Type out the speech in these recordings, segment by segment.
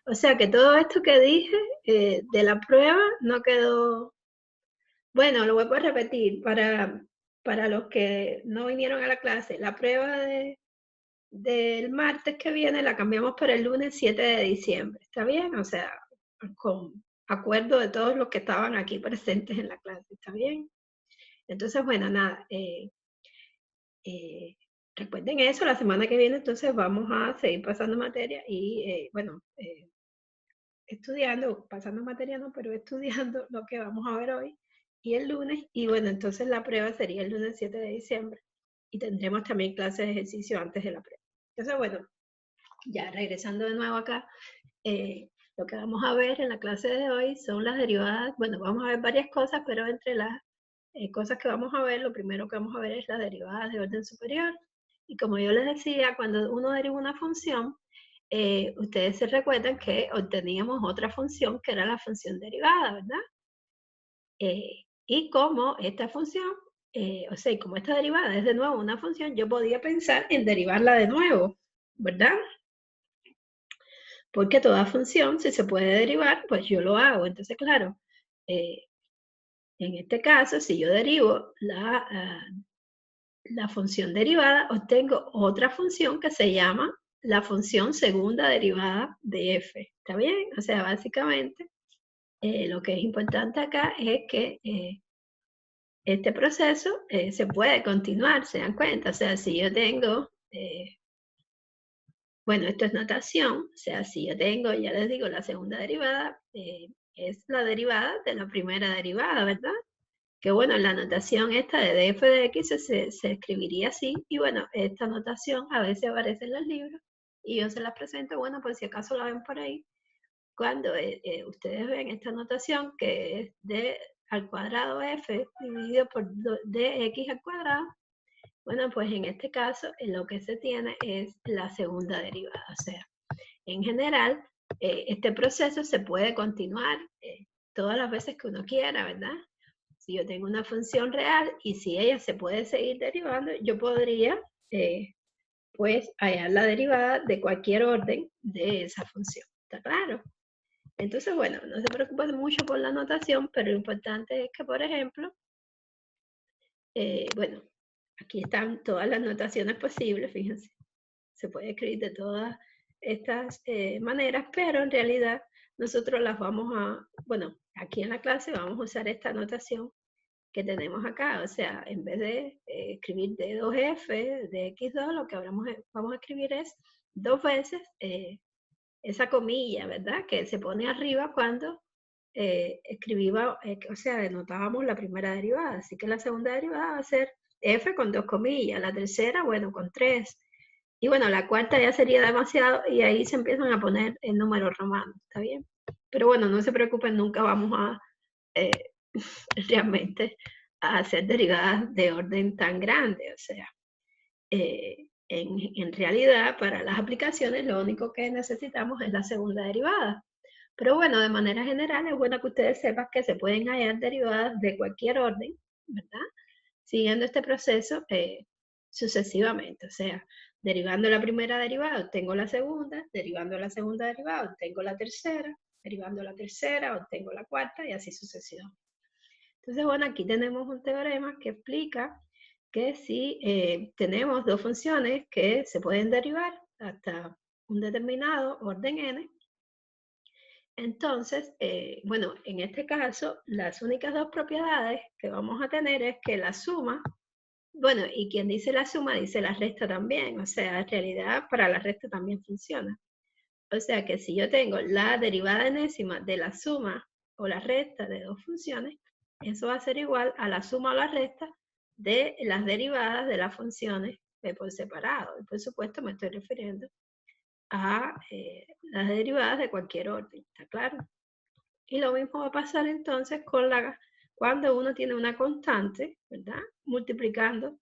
O sea que todo esto que dije de la prueba no quedó... Bueno, lo vuelvo a repetir para los que no vinieron a la clase. La prueba del martes que viene la cambiamos para el lunes 7 de diciembre. ¿Está bien? O sea, con acuerdo de todos los que estaban aquí presentes en la clase. ¿Está bien? Entonces, bueno, nada. Recuerden eso, la semana que viene entonces vamos a seguir pasando materia y, bueno, estudiando, pasando materia no, pero estudiando lo que vamos a ver hoy y el lunes. Y bueno, entonces la prueba sería el lunes 7 de diciembre y tendremos también clases de ejercicio antes de la prueba. Entonces, bueno, ya regresando de nuevo acá, lo que vamos a ver en la clase de hoy son las derivadas. Bueno, vamos a ver varias cosas, pero entre las cosas que vamos a ver, lo primero que vamos a ver es las derivadas de orden superior. Y como yo les decía, cuando uno deriva una función, ustedes se recuerdan que obteníamos otra función que era la función derivada, ¿verdad? Y como esta función, o sea, y como esta derivada es de nuevo una función, yo podía pensar en derivarla de nuevo, ¿verdad? Porque toda función, si se puede derivar, pues yo lo hago. Entonces, claro, en este caso, si yo derivo la función derivada, obtengo otra función que se llama la función segunda derivada de f. ¿Está bien? O sea, básicamente, lo que es importante acá es que este proceso se puede continuar, ¿se dan cuenta? O sea, si yo tengo, bueno, esto es notación, o sea, si yo tengo, ya les digo, la segunda derivada, es la derivada de la primera derivada, ¿verdad? Que bueno, en la notación esta de df de x se escribiría así, y bueno, esta notación a veces aparece en los libros, y yo se las presento, bueno, pues si acaso la ven por ahí, cuando ustedes ven esta notación que es d al cuadrado f dividido por dx al cuadrado, bueno, pues en este caso lo que se tiene es la segunda derivada, o sea, en general, este proceso se puede continuar todas las veces que uno quiera, ¿verdad? Si yo tengo una función real y si ella se puede seguir derivando, yo podría, pues, hallar la derivada de cualquier orden de esa función. ¿Está claro? Entonces, bueno, no se preocupen mucho por la notación, pero lo importante es que, por ejemplo, bueno, aquí están todas las notaciones posibles, fíjense. Se puede escribir de todas estas maneras, pero en realidad nosotros las vamos a, bueno, aquí en la clase vamos a usar esta notación que tenemos acá, o sea, en vez de escribir D2F, de X2, lo que vamos a escribir es dos veces esa comilla, ¿verdad? Que se pone arriba cuando o sea, denotábamos la primera derivada, así que la segunda derivada va a ser F con dos comillas, la tercera, bueno, con tres, y bueno, la cuarta ya sería demasiado y ahí se empiezan a poner en números romanos, ¿está bien? Pero bueno, no se preocupen, nunca vamos a eh, realmente a hacer derivadas de orden tan grande. O sea, en realidad para las aplicaciones lo único que necesitamos es la segunda derivada. Pero bueno, de manera general es bueno que ustedes sepan que se pueden hallar derivadas de cualquier orden, ¿verdad? Siguiendo este proceso sucesivamente. O sea, derivando la primera derivada obtengo la segunda, derivando la segunda derivada obtengo la tercera, derivando la tercera obtengo la cuarta y así sucesivamente. Entonces, bueno, aquí tenemos un teorema que explica que si tenemos dos funciones que se pueden derivar hasta un determinado orden n, entonces, bueno, en este caso, las únicas dos propiedades que vamos a tener es que la suma, bueno, y quien dice la suma dice la resta también, o sea, en realidad para la resta también funciona. O sea que si yo tengo la derivada enésima de la suma o la resta de dos funciones, eso va a ser igual a la suma o la resta de las derivadas de las funciones por separado. Y por supuesto me estoy refiriendo a las derivadas de cualquier orden, ¿está claro? Y lo mismo va a pasar entonces cuando uno tiene una constante, ¿verdad? Multiplicando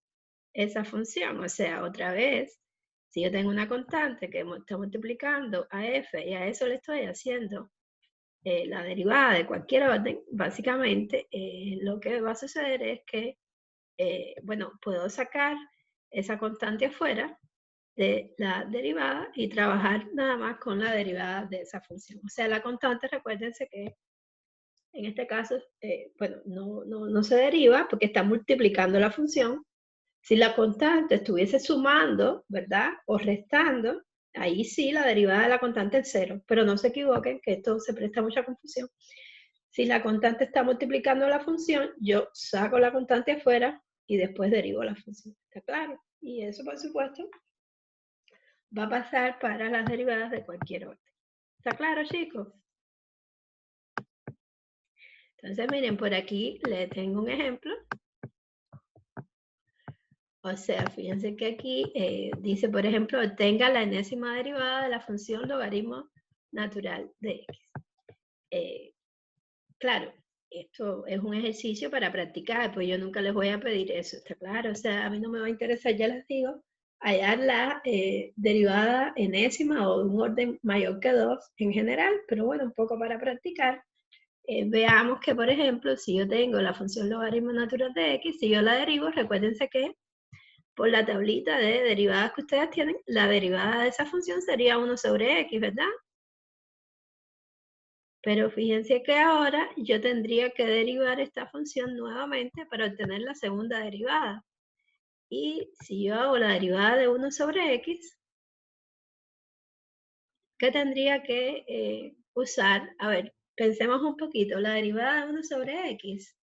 esa función. O sea, otra vez, si yo tengo una constante que está multiplicando a f y a eso le estoy haciendo la derivada de cualquier orden, básicamente lo que va a suceder es que, bueno, puedo sacar esa constante afuera de la derivada y trabajar nada más con la derivada de esa función. O sea, la constante, recuérdense que en este caso, bueno, no se deriva porque está multiplicando la función. Si la constante estuviese sumando, ¿verdad? O restando, ahí sí la derivada de la constante es 0, pero no se equivoquen que esto se presta mucha confusión. Si la constante está multiplicando la función, yo saco la constante afuera y después derivo la función. ¿Está claro? Y eso, por supuesto, va a pasar para las derivadas de cualquier orden. ¿Está claro, chicos? Entonces, miren, por aquí les tengo un ejemplo. O sea, fíjense que aquí dice, por ejemplo, obtenga la enésima derivada de la función logaritmo natural de x. Claro, esto es un ejercicio para practicar, pues yo nunca les voy a pedir eso, ¿está claro? O sea, a mí no me va a interesar, ya les digo, hallar la derivada enésima o de un orden mayor que 2 en general, pero bueno, un poco para practicar. Veamos que, por ejemplo, si yo tengo la función logaritmo natural de x, si yo la derivo, recuérdense que por la tablita de derivadas que ustedes tienen, la derivada de esa función sería 1 sobre x, ¿verdad? Pero fíjense que ahora yo tendría que derivar esta función nuevamente para obtener la segunda derivada. Y si yo hago la derivada de 1 sobre x, ¿qué tendría que usar? A ver, pensemos un poquito. La derivada de 1 sobre x,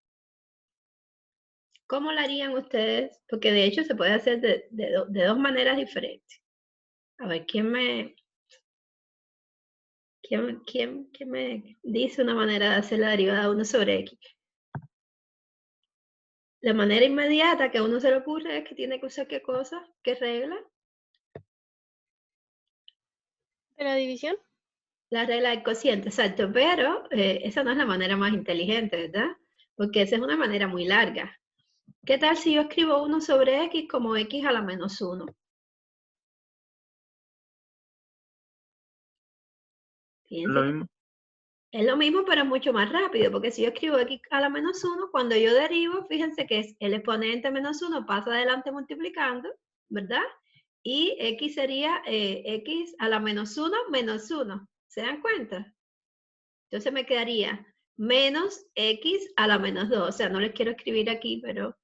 ¿cómo la harían ustedes? Porque de hecho se puede hacer de dos maneras diferentes. A ver, ¿quién me dice una manera de hacer la derivada de 1 sobre x? La manera inmediata que a uno se le ocurre es que tiene que usar ¿qué cosa? ¿Qué regla? ¿De la división? La regla del cociente, exacto, pero esa no es la manera más inteligente, ¿verdad? Porque esa es una manera muy larga. ¿Qué tal si yo escribo 1 sobre x como x a la menos 1? Fíjense que es lo mismo, pero es mucho más rápido, porque si yo escribo x a la menos 1, cuando yo derivo, fíjense que es el exponente menos 1 pasa adelante multiplicando, ¿verdad? Y x sería x a la menos 1 menos 1. ¿Se dan cuenta? Entonces me quedaría menos x a la menos 2. O sea, no les quiero escribir aquí, pero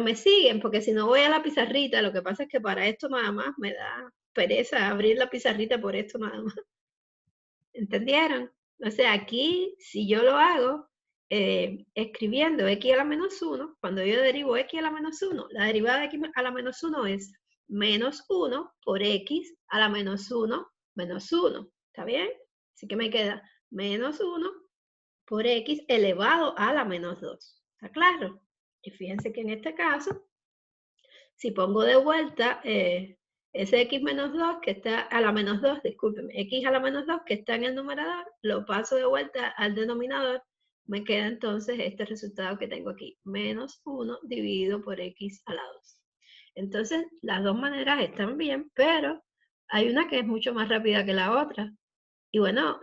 me siguen, porque si no voy a la pizarrita, lo que pasa es que para esto nada más me da pereza abrir la pizarrita por esto nada más. ¿Entendieron? O sea, aquí, si yo lo hago escribiendo x a la menos 1, cuando yo derivo x a la menos 1, la derivada de x a la menos 1 es menos 1 por x a la menos 1 menos 1. ¿Está bien? Así que me queda menos 1 por x elevado a la menos 2. ¿Está claro? Y fíjense que en este caso, si pongo de vuelta ese x menos 2 que está a la menos 2, discúlpenme, x a la menos 2 que está en el numerador, lo paso de vuelta al denominador, me queda entonces este resultado que tengo aquí, menos 1 dividido por x a la 2. Entonces, las dos maneras están bien, pero hay una que es mucho más rápida que la otra. Y bueno,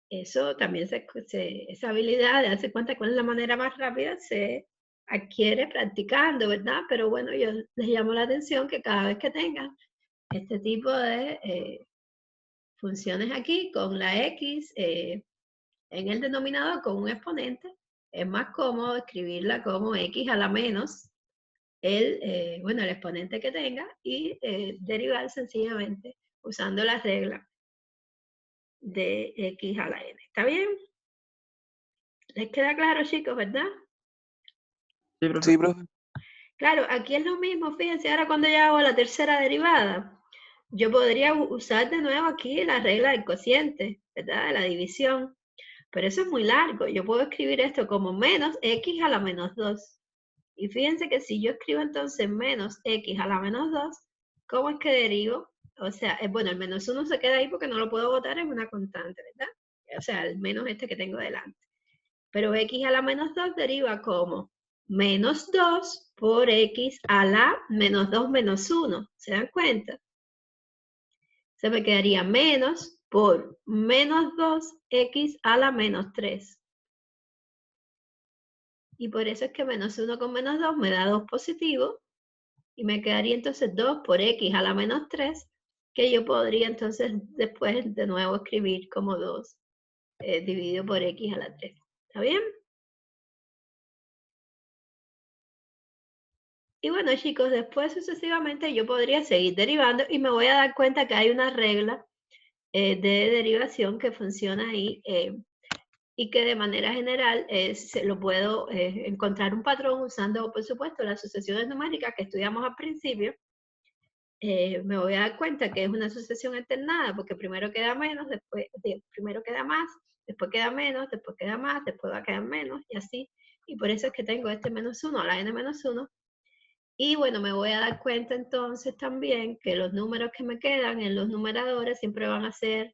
eso también esa habilidad de darse cuenta cuál es la manera más rápida se adquiere practicando, ¿verdad? Pero bueno, yo les llamo la atención que cada vez que tengan este tipo de funciones aquí con la x en el denominador con un exponente, es más cómodo escribirla como x a la menos el exponente que tenga y derivar sencillamente usando la regla de x a la n. ¿Está bien? ¿Les queda claro, chicos, verdad? Sí, profe. Sí, profe. Claro, aquí es lo mismo, fíjense, ahora cuando ya hago la tercera derivada, yo podría usar de nuevo aquí la regla del cociente, ¿verdad? De la división, pero eso es muy largo, yo puedo escribir esto como menos x a la menos 2. Y fíjense que si yo escribo entonces menos x a la menos 2, ¿cómo es que derivo? O sea, bueno, el menos 1 se queda ahí porque no lo puedo botar en una constante, ¿verdad? O sea, el menos este que tengo delante. Pero x a la menos 2 deriva como menos 2 por x a la menos 2 menos 1. ¿Se dan cuenta? Se me quedaría menos por menos 2x a la menos 3. Y por eso es que menos 1 con menos 2 me da 2 positivo. y me quedaría entonces 2 por x a la menos 3, que yo podría entonces después de nuevo escribir como 2 dividido por x a la 3. ¿Está bien? Y bueno, chicos, después sucesivamente yo podría seguir derivando y me voy a dar cuenta que hay una regla de derivación que funciona ahí y que de manera general se lo puedo encontrar un patrón usando, por supuesto, las sucesiones numéricas que estudiamos al principio. Me voy a dar cuenta que es una sucesión alternada porque primero queda menos, después, primero queda más, después queda menos, después queda más, después va a quedar menos y así. Y por eso es que tengo este menos 1 a la n menos 1. Y bueno, me voy a dar cuenta entonces también que los números que me quedan en los numeradores siempre van a ser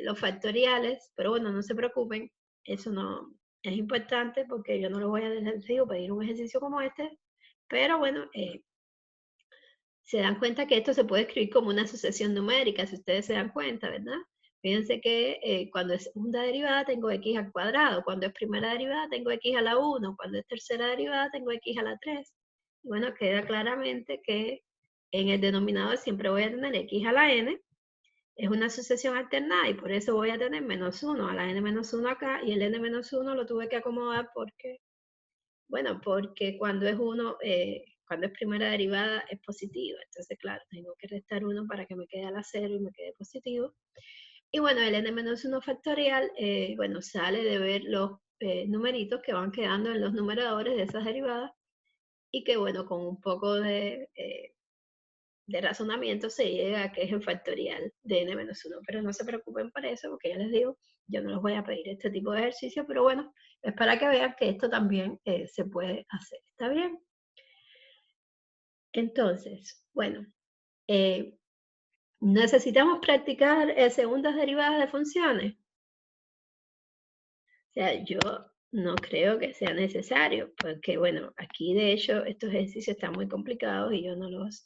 los factoriales, pero bueno, no se preocupen, eso no es importante porque yo no lo voy a pedir un ejercicio como este, pero bueno, se dan cuenta que esto se puede escribir como una sucesión numérica, si ustedes se dan cuenta, ¿verdad? Fíjense que cuando es segunda derivada tengo x al cuadrado, cuando es primera derivada tengo x a la 1, cuando es tercera derivada tengo x a la 3. Y bueno, queda claramente que en el denominador siempre voy a tener x a la n, es una sucesión alternada y por eso voy a tener menos 1 a la n menos 1 acá, y el n menos 1 lo tuve que acomodar porque, bueno, porque cuando es 1, cuando es primera derivada es positiva, entonces claro, tengo que restar 1 para que me quede a la 0 y me quede positivo. Y bueno, el n menos 1 factorial, bueno, sale de ver los numeritos que van quedando en los numeradores de esas derivadas y que bueno, con un poco de razonamiento se llega a que es el factorial de n menos 1, pero no se preocupen por eso, porque ya les digo, yo no les voy a pedir este tipo de ejercicio, pero bueno, es para que vean que esto también se puede hacer, ¿está bien? Entonces, bueno, necesitamos practicar segundas derivadas de funciones. O sea, yo no creo que sea necesario, porque bueno, aquí de hecho estos ejercicios están muy complicados y yo no los,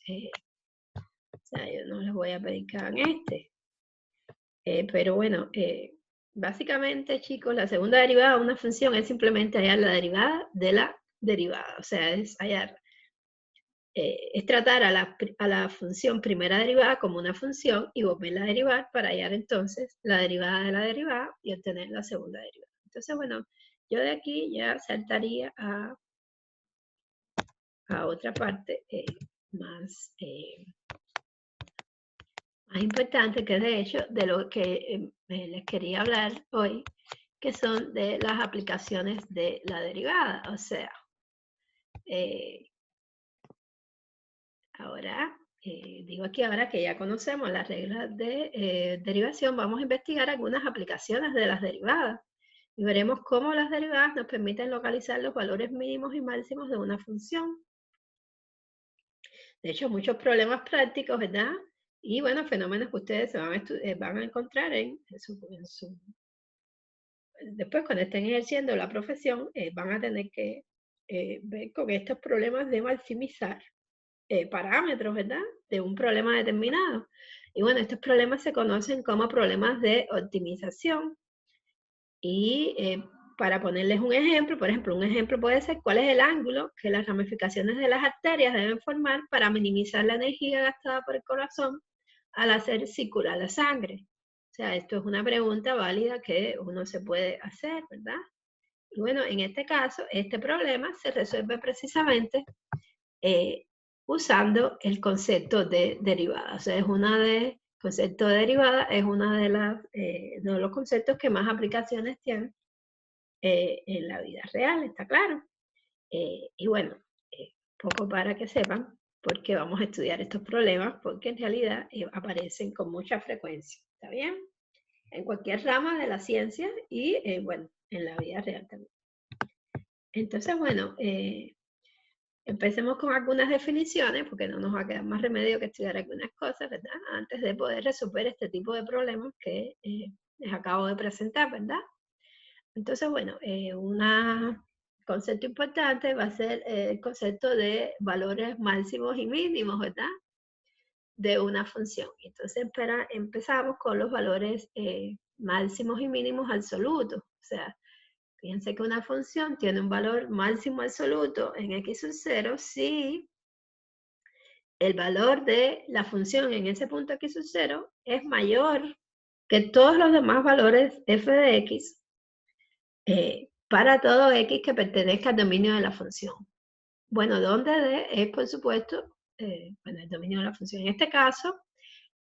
o sea, yo no les voy a pedir que hagan este. Pero bueno, básicamente, chicos, la segunda derivada de una función es simplemente hallar la derivada de la derivada. O sea, es hallar, es tratar a la función primera derivada como una función y volverla a derivar para hallar entonces la derivada de la derivada y obtener la segunda derivada. Entonces, bueno, yo de aquí ya saltaría a otra parte más importante, que de hecho de lo que les quería hablar hoy, que son de las aplicaciones de la derivada. O sea, ahora, digo aquí ahora que ya conocemos las reglas de derivación, vamos a investigar algunas aplicaciones de las derivadas y veremos cómo las derivadas nos permiten localizar los valores mínimos y máximos de una función. De hecho, muchos problemas prácticos, ¿verdad? Y bueno, fenómenos que ustedes se van a encontrar después cuando estén ejerciendo la profesión, van a tener que ver con estos problemas de maximizar parámetros, ¿verdad? De un problema determinado. Y bueno, estos problemas se conocen como problemas de optimización. Y para ponerles un ejemplo, por ejemplo, un ejemplo puede ser cuál es el ángulo que las ramificaciones de las arterias deben formar para minimizar la energía gastada por el corazón al hacer circular la sangre. O sea, esto es una pregunta válida que uno se puede hacer, ¿verdad? Y bueno, en este caso, este problema se resuelve precisamente usando el concepto de derivada. O sea, el concepto de derivada es uno de los conceptos que más aplicaciones tienen en la vida real, está claro. Y bueno, poco para que sepan por qué vamos a estudiar estos problemas, porque en realidad aparecen con mucha frecuencia, ¿está bien? En cualquier rama de la ciencia y, bueno, en la vida real también. Entonces, bueno, empecemos con algunas definiciones, porque no nos va a quedar más remedio que estudiar algunas cosas, ¿verdad? Antes de poder resolver este tipo de problemas que les acabo de presentar, ¿verdad? Entonces, bueno, un concepto importante va a ser el concepto de valores máximos y mínimos, ¿verdad? De una función. Entonces, empezamos con los valores máximos y mínimos absolutos. O sea, fíjense que una función tiene un valor máximo absoluto en x sub 0 si el valor de la función en ese punto x sub 0 es mayor que todos los demás valores f de x para todo x que pertenezca al dominio de la función. Bueno, donde d es, por supuesto, bueno, el dominio de la función. En este caso,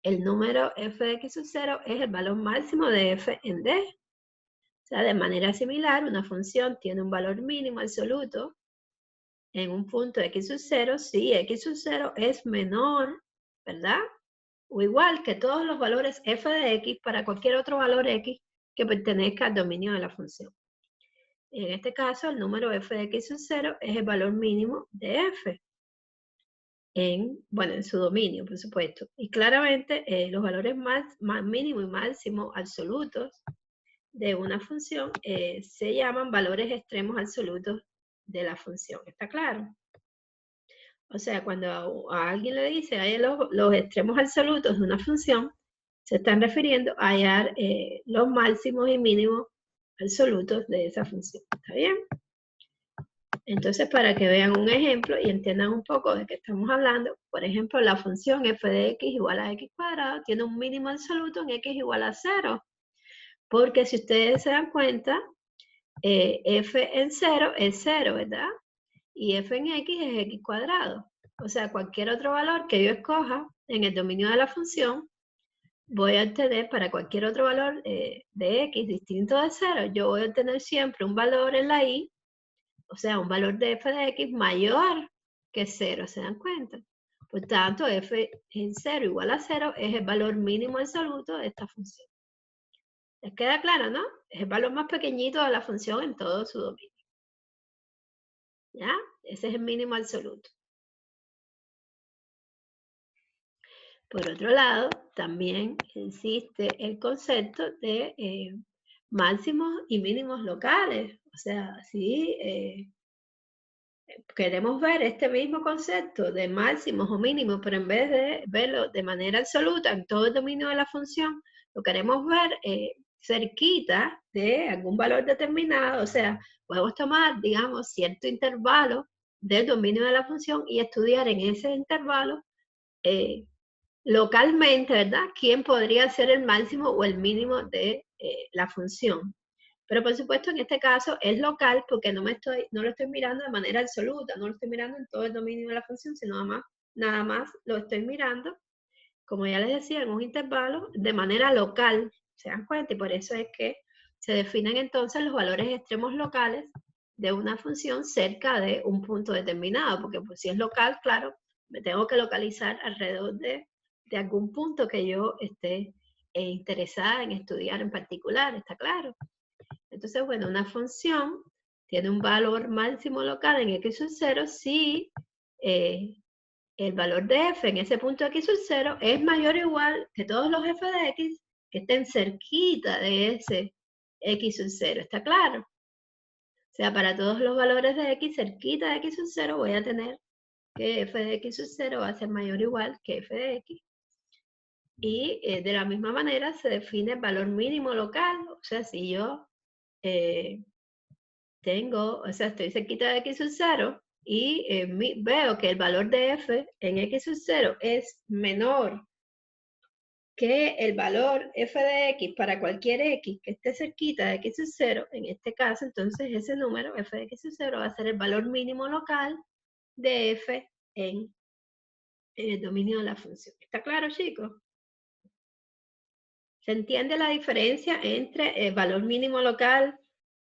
el número f de x sub 0 es el valor máximo de f en d. O sea, de manera similar, una función tiene un valor mínimo absoluto en un punto x sub 0 si x sub 0 es menor, ¿verdad? O igual que todos los valores f de x para cualquier otro valor x que pertenezca al dominio de la función. En este caso, el número f de x sub 0 es el valor mínimo de f. Bueno, en su dominio, por supuesto. Y claramente los valores mínimo y máximo absolutos de una función se llaman valores extremos absolutos de la función. ¿Está claro? O sea, cuando a alguien le dice hay los extremos absolutos de una función, se están refiriendo a hallar los máximos y mínimos absolutos de esa función. ¿Está bien? Entonces, para que vean un ejemplo y entiendan un poco de qué estamos hablando, por ejemplo, la función f de x igual a x cuadrado tiene un mínimo absoluto en x igual a 0. Porque si ustedes se dan cuenta, f en 0 es 0, ¿verdad? Y f en x es x cuadrado. O sea, cualquier otro valor que yo escoja en el dominio de la función, voy a obtener para cualquier otro valor de x distinto de 0, yo voy a obtener siempre un valor en la y, o sea, un valor de f de x mayor que 0, ¿se dan cuenta? Por tanto, f en 0 igual a 0 es el valor mínimo absoluto de esta función. ¿Les queda claro, no? Es el valor más pequeñito de la función en todo su dominio. ¿Ya? Ese es el mínimo absoluto. Por otro lado, también existe el concepto de máximos y mínimos locales. O sea, si queremos ver este mismo concepto de máximos o mínimos, pero en vez de verlo de manera absoluta en todo el dominio de la función, lo queremos ver cerquita de algún valor determinado. O sea, podemos tomar, digamos, cierto intervalo del dominio de la función y estudiar en ese intervalo localmente, ¿verdad? ¿Quién podría ser el máximo o el mínimo de la función? Pero por supuesto en este caso es local porque no lo estoy mirando de manera absoluta, no lo estoy mirando en todo el dominio de la función, sino nada más lo estoy mirando, como ya les decía, en un intervalo de manera local, ¿se dan cuenta? Y por eso es que se definen entonces los valores extremos locales de una función cerca de un punto determinado, porque pues, si es local, claro, me tengo que localizar alrededor de algún punto que yo esté interesada en estudiar en particular, ¿está claro? Entonces, bueno, una función tiene un valor máximo local en x sub 0 si el valor de f en ese punto x sub 0 es mayor o igual que todos los f de x que estén cerquita de ese x sub 0. ¿Está claro? O sea, para todos los valores de x cerquita de x sub 0 voy a tener que f de x sub 0 va a ser mayor o igual que f de x. Y de la misma manera se define el valor mínimo local. O sea, si yo estoy cerquita de x sub 0 y veo que el valor de f en x sub 0 es menor que el valor f de x para cualquier x que esté cerquita de x sub 0, en este caso, entonces ese número, f de x sub 0, va a ser el valor mínimo local de f en el dominio de la función. ¿Está claro, chicos? ¿Se entiende la diferencia entre el valor mínimo local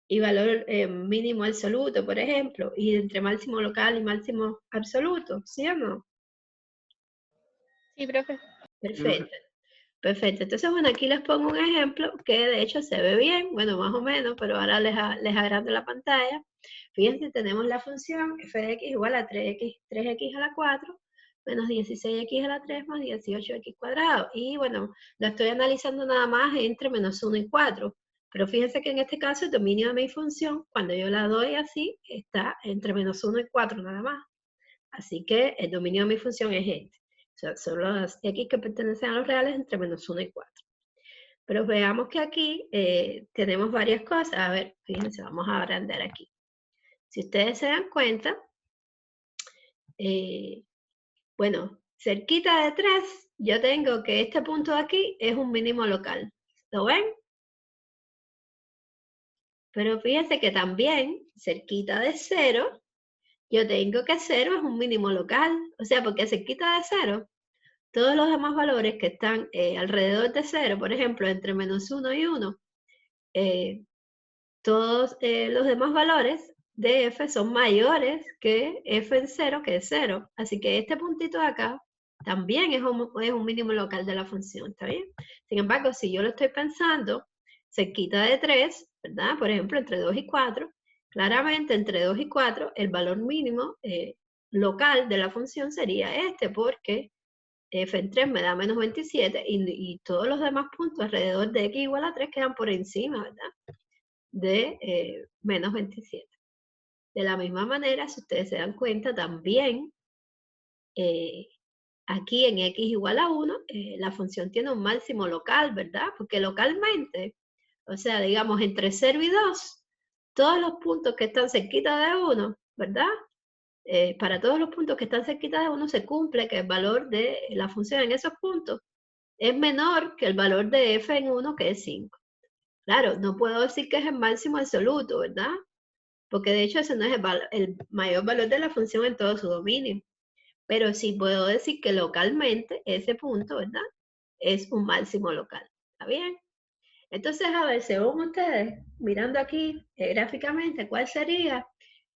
y valor mínimo absoluto, por ejemplo, y entre máximo local y máximo absoluto, ¿sí o no? Sí, profe. Perfecto. Perfecto. Entonces, bueno, aquí les pongo un ejemplo que de hecho se ve bien, bueno, más o menos, pero ahora les agrando la pantalla. Fíjense, tenemos la función f de x igual a 3x a la 4 menos 16x a la 3 más 18x cuadrado. Y bueno, lo estoy analizando nada más entre menos 1 y 4. Pero fíjense que en este caso el dominio de mi función, cuando yo la doy así, está entre menos 1 y 4 nada más. Así que el dominio de mi función es este. O sea, son las x que pertenecen a los reales entre menos 1 y 4. Pero veamos que aquí tenemos varias cosas. A ver, fíjense, vamos a agrandar aquí. Si ustedes se dan cuenta, bueno, cerquita de 3, yo tengo que este punto de aquí es un mínimo local. ¿Lo ven? Pero fíjense que también, cerquita de 0, yo tengo que 0 es un mínimo local. O sea, porque cerquita de 0, todos los demás valores que están alrededor de 0, por ejemplo, entre -1 y 1, todos los demás valores de f son mayores que f en 0, que es 0. Así que este puntito de acá también es un mínimo local de la función, ¿está bien? Sin embargo, si yo lo estoy pensando cerquita de 3, ¿verdad? Por ejemplo, entre 2 y 4, claramente entre 2 y 4 el valor mínimo local de la función sería este, porque f en 3 me da menos 27 y todos los demás puntos alrededor de x igual a 3 quedan por encima, ¿verdad? De menos 27. De la misma manera, si ustedes se dan cuenta, también aquí en x igual a 1, la función tiene un máximo local, ¿verdad? Porque localmente, o sea, digamos, entre 0 y 2, todos los puntos que están cerquita de 1, ¿verdad? Para todos los puntos que están cerquita de 1 se cumple que el valor de la función en esos puntos es menor que el valor de f en 1, que es 5. Claro, no puedo decir que es el máximo absoluto, ¿verdad? Porque de hecho ese no es el mayor valor de la función en todo su dominio. Pero sí puedo decir que localmente ese punto, ¿verdad? Es un máximo local. ¿Está bien? Entonces, a ver, según ustedes, mirando aquí gráficamente, ¿cuál sería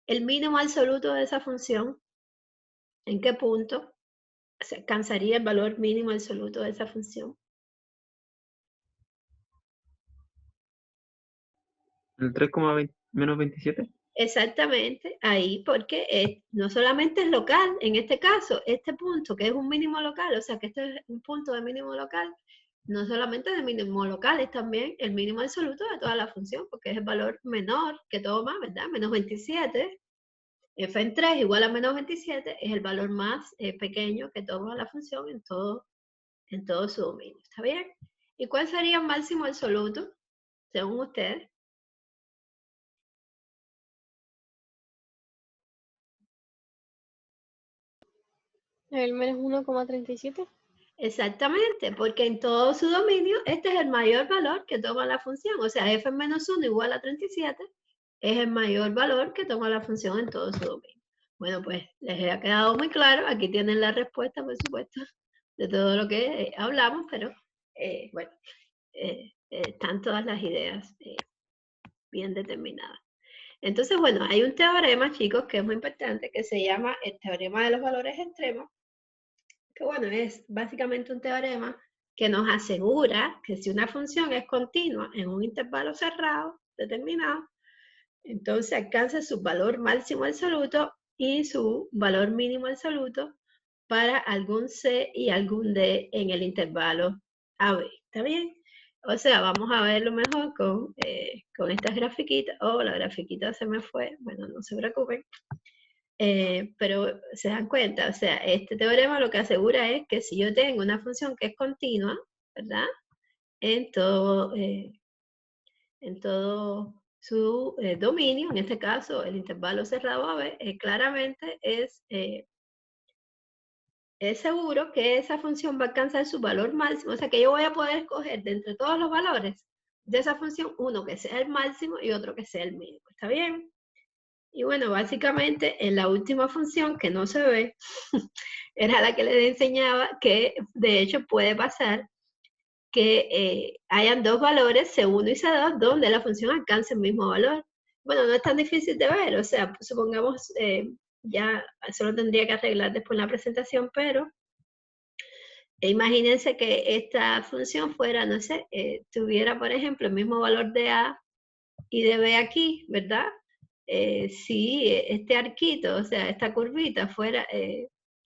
el mínimo absoluto de esa función? ¿En qué punto se alcanzaría el valor mínimo absoluto de esa función? El 3,20 menos 27. Exactamente, ahí porque no solamente es local, en este caso, este punto que es un mínimo local, o sea que este es un punto de mínimo local, no solamente de mínimo local, es también el mínimo absoluto de toda la función, porque es el valor menor que todo más, ¿verdad? Menos 27, f en 3 igual a menos 27, es el valor más pequeño que toma la función en todo su dominio, ¿está bien? ¿Y cuál sería el máximo absoluto, según ustedes? El menos 1,37. Exactamente, porque en todo su dominio este es el mayor valor que toma la función, o sea, f en menos 1 igual a 37 es el mayor valor que toma la función en todo su dominio. Bueno, pues les ha quedado muy claro, aquí tienen la respuesta, por supuesto, de todo lo que hablamos, pero bueno, están todas las ideas bien determinadas. Entonces, bueno, hay un teorema, chicos, que es muy importante, que se llama el teorema de los valores extremos, que bueno, es básicamente un teorema que nos asegura que si una función es continua en un intervalo cerrado determinado, entonces alcanza su valor máximo absoluto y su valor mínimo absoluto para algún C y algún D en el intervalo AB. ¿Está bien? O sea, vamos a verlo mejor con estas grafiquitas. Oh, la grafiquita se me fue. Bueno, no se preocupen. Pero se dan cuenta, o sea, este teorema lo que asegura es que si yo tengo una función que es continua, ¿verdad? En todo su dominio, en este caso el intervalo cerrado AB, claramente es seguro que esa función va a alcanzar su valor máximo, o sea que yo voy a poder escoger de entre todos los valores de esa función uno que sea el máximo y otro que sea el mínimo, ¿está bien? Y bueno, básicamente en la última función que no se ve, era la que les enseñaba que de hecho puede pasar que hayan dos valores, C1 y C2, donde la función alcance el mismo valor. Bueno, no es tan difícil de ver, o sea, supongamos, ya solo tendría que arreglar después la presentación, pero imagínense que esta función fuera, no sé, tuviera, por ejemplo, el mismo valor de A y de B aquí, ¿verdad? Si este arquito, o sea, esta curvita fuera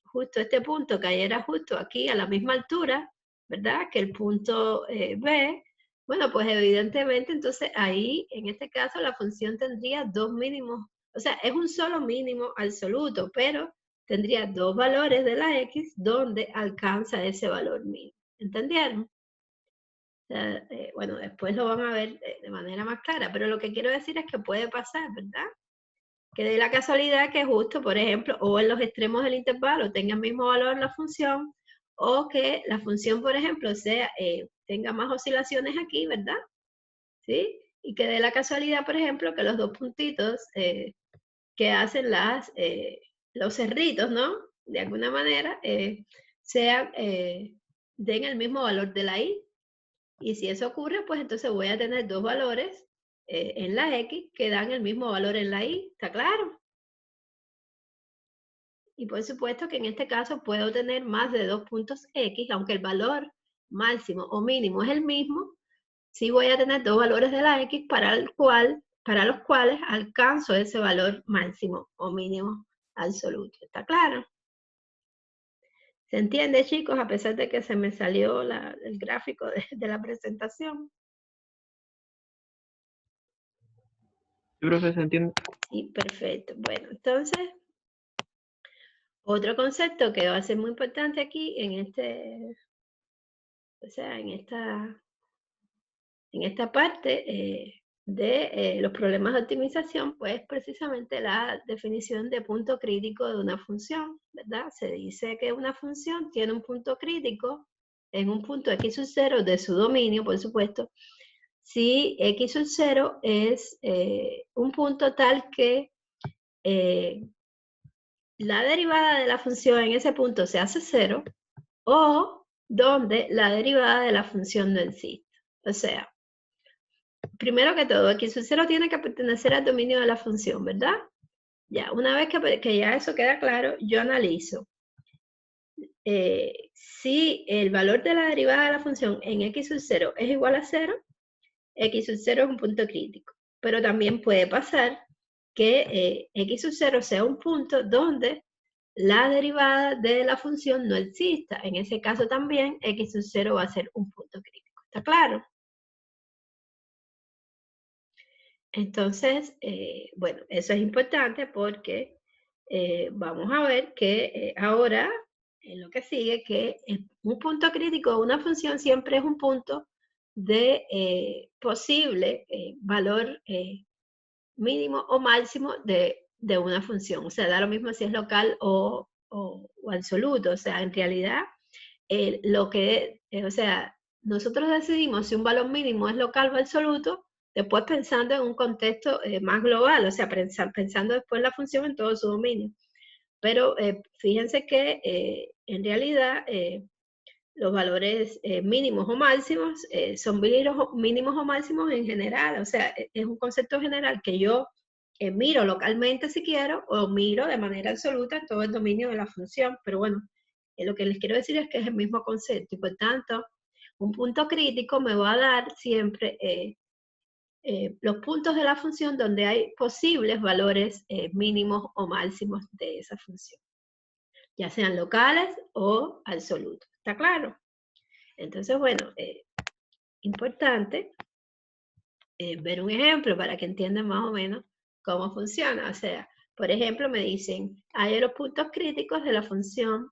justo este punto, cayera justo aquí a la misma altura, ¿verdad? Que el punto B, bueno, pues evidentemente entonces ahí, en este caso, la función tendría dos mínimos, o sea, es un solo mínimo absoluto, pero tendría dos valores de la X donde alcanza ese valor mínimo. ¿Entendieron? Bueno, después lo van a ver de manera más clara, pero lo que quiero decir es que puede pasar, ¿verdad? que dé la casualidad que justo, por ejemplo, o en los extremos del intervalo tenga el mismo valor la función, o que la función, por ejemplo, sea, tenga más oscilaciones aquí, ¿verdad? ¿Sí? Y que dé la casualidad, por ejemplo, que los dos puntitos que hacen los cerritos, ¿no? De alguna manera, den el mismo valor de la y. Y si eso ocurre, pues entonces voy a tener dos valores en la x que dan el mismo valor en la y. ¿Está claro? Y por supuesto que en este caso puedo tener más de dos puntos x, aunque el valor máximo o mínimo es el mismo, sí voy a tener dos valores de la x para los cuales alcanzo ese valor máximo o mínimo absoluto. ¿Está claro? ¿Se entiende, chicos? A pesar de que se me salió el gráfico de la presentación. Sí, profe, ¿se entiende? Sí, perfecto. Bueno, entonces, otro concepto que va a ser muy importante aquí en esta parte de los problemas de optimización, pues precisamente la definición de punto crítico de una función, ¿verdad? Se dice que una función tiene un punto crítico en un punto x sub 0 de su dominio, por supuesto, si x sub 0 es un punto tal que la derivada de la función en ese punto se hace 0, o donde la derivada de la función no existe. O sea, primero que todo, x sub 0 tiene que pertenecer al dominio de la función, ¿verdad? Ya, una vez que ya eso queda claro, yo analizo si el valor de la derivada de la función en x sub 0 es igual a 0, x sub 0 es un punto crítico. Pero también puede pasar que x sub 0 sea un punto donde la derivada de la función no exista. En ese caso también x sub 0 va a ser un punto crítico. ¿Está claro? Entonces, bueno, eso es importante porque vamos a ver que ahora, en lo que sigue, que un punto crítico de una función siempre es un punto de posible valor mínimo o máximo de una función. O sea, da lo mismo si es local o absoluto. O sea, en realidad, o sea, nosotros decidimos si un valor mínimo es local o absoluto, después pensando en un contexto más global, o sea, pensando después la función en todo su dominio. Pero fíjense que en realidad los valores mínimos o máximos son mínimos o máximos en general, o sea, es un concepto general que yo miro localmente si quiero, o miro de manera absoluta en todo el dominio de la función, pero bueno, lo que les quiero decir es que es el mismo concepto, y por tanto, un punto crítico me va a dar siempre los puntos de la función donde hay posibles valores mínimos o máximos de esa función, ya sean locales o absolutos. ¿Está claro? Entonces, bueno, importante ver un ejemplo para que entiendan más o menos cómo funciona. O sea, por ejemplo, me dicen, hay los puntos críticos de la función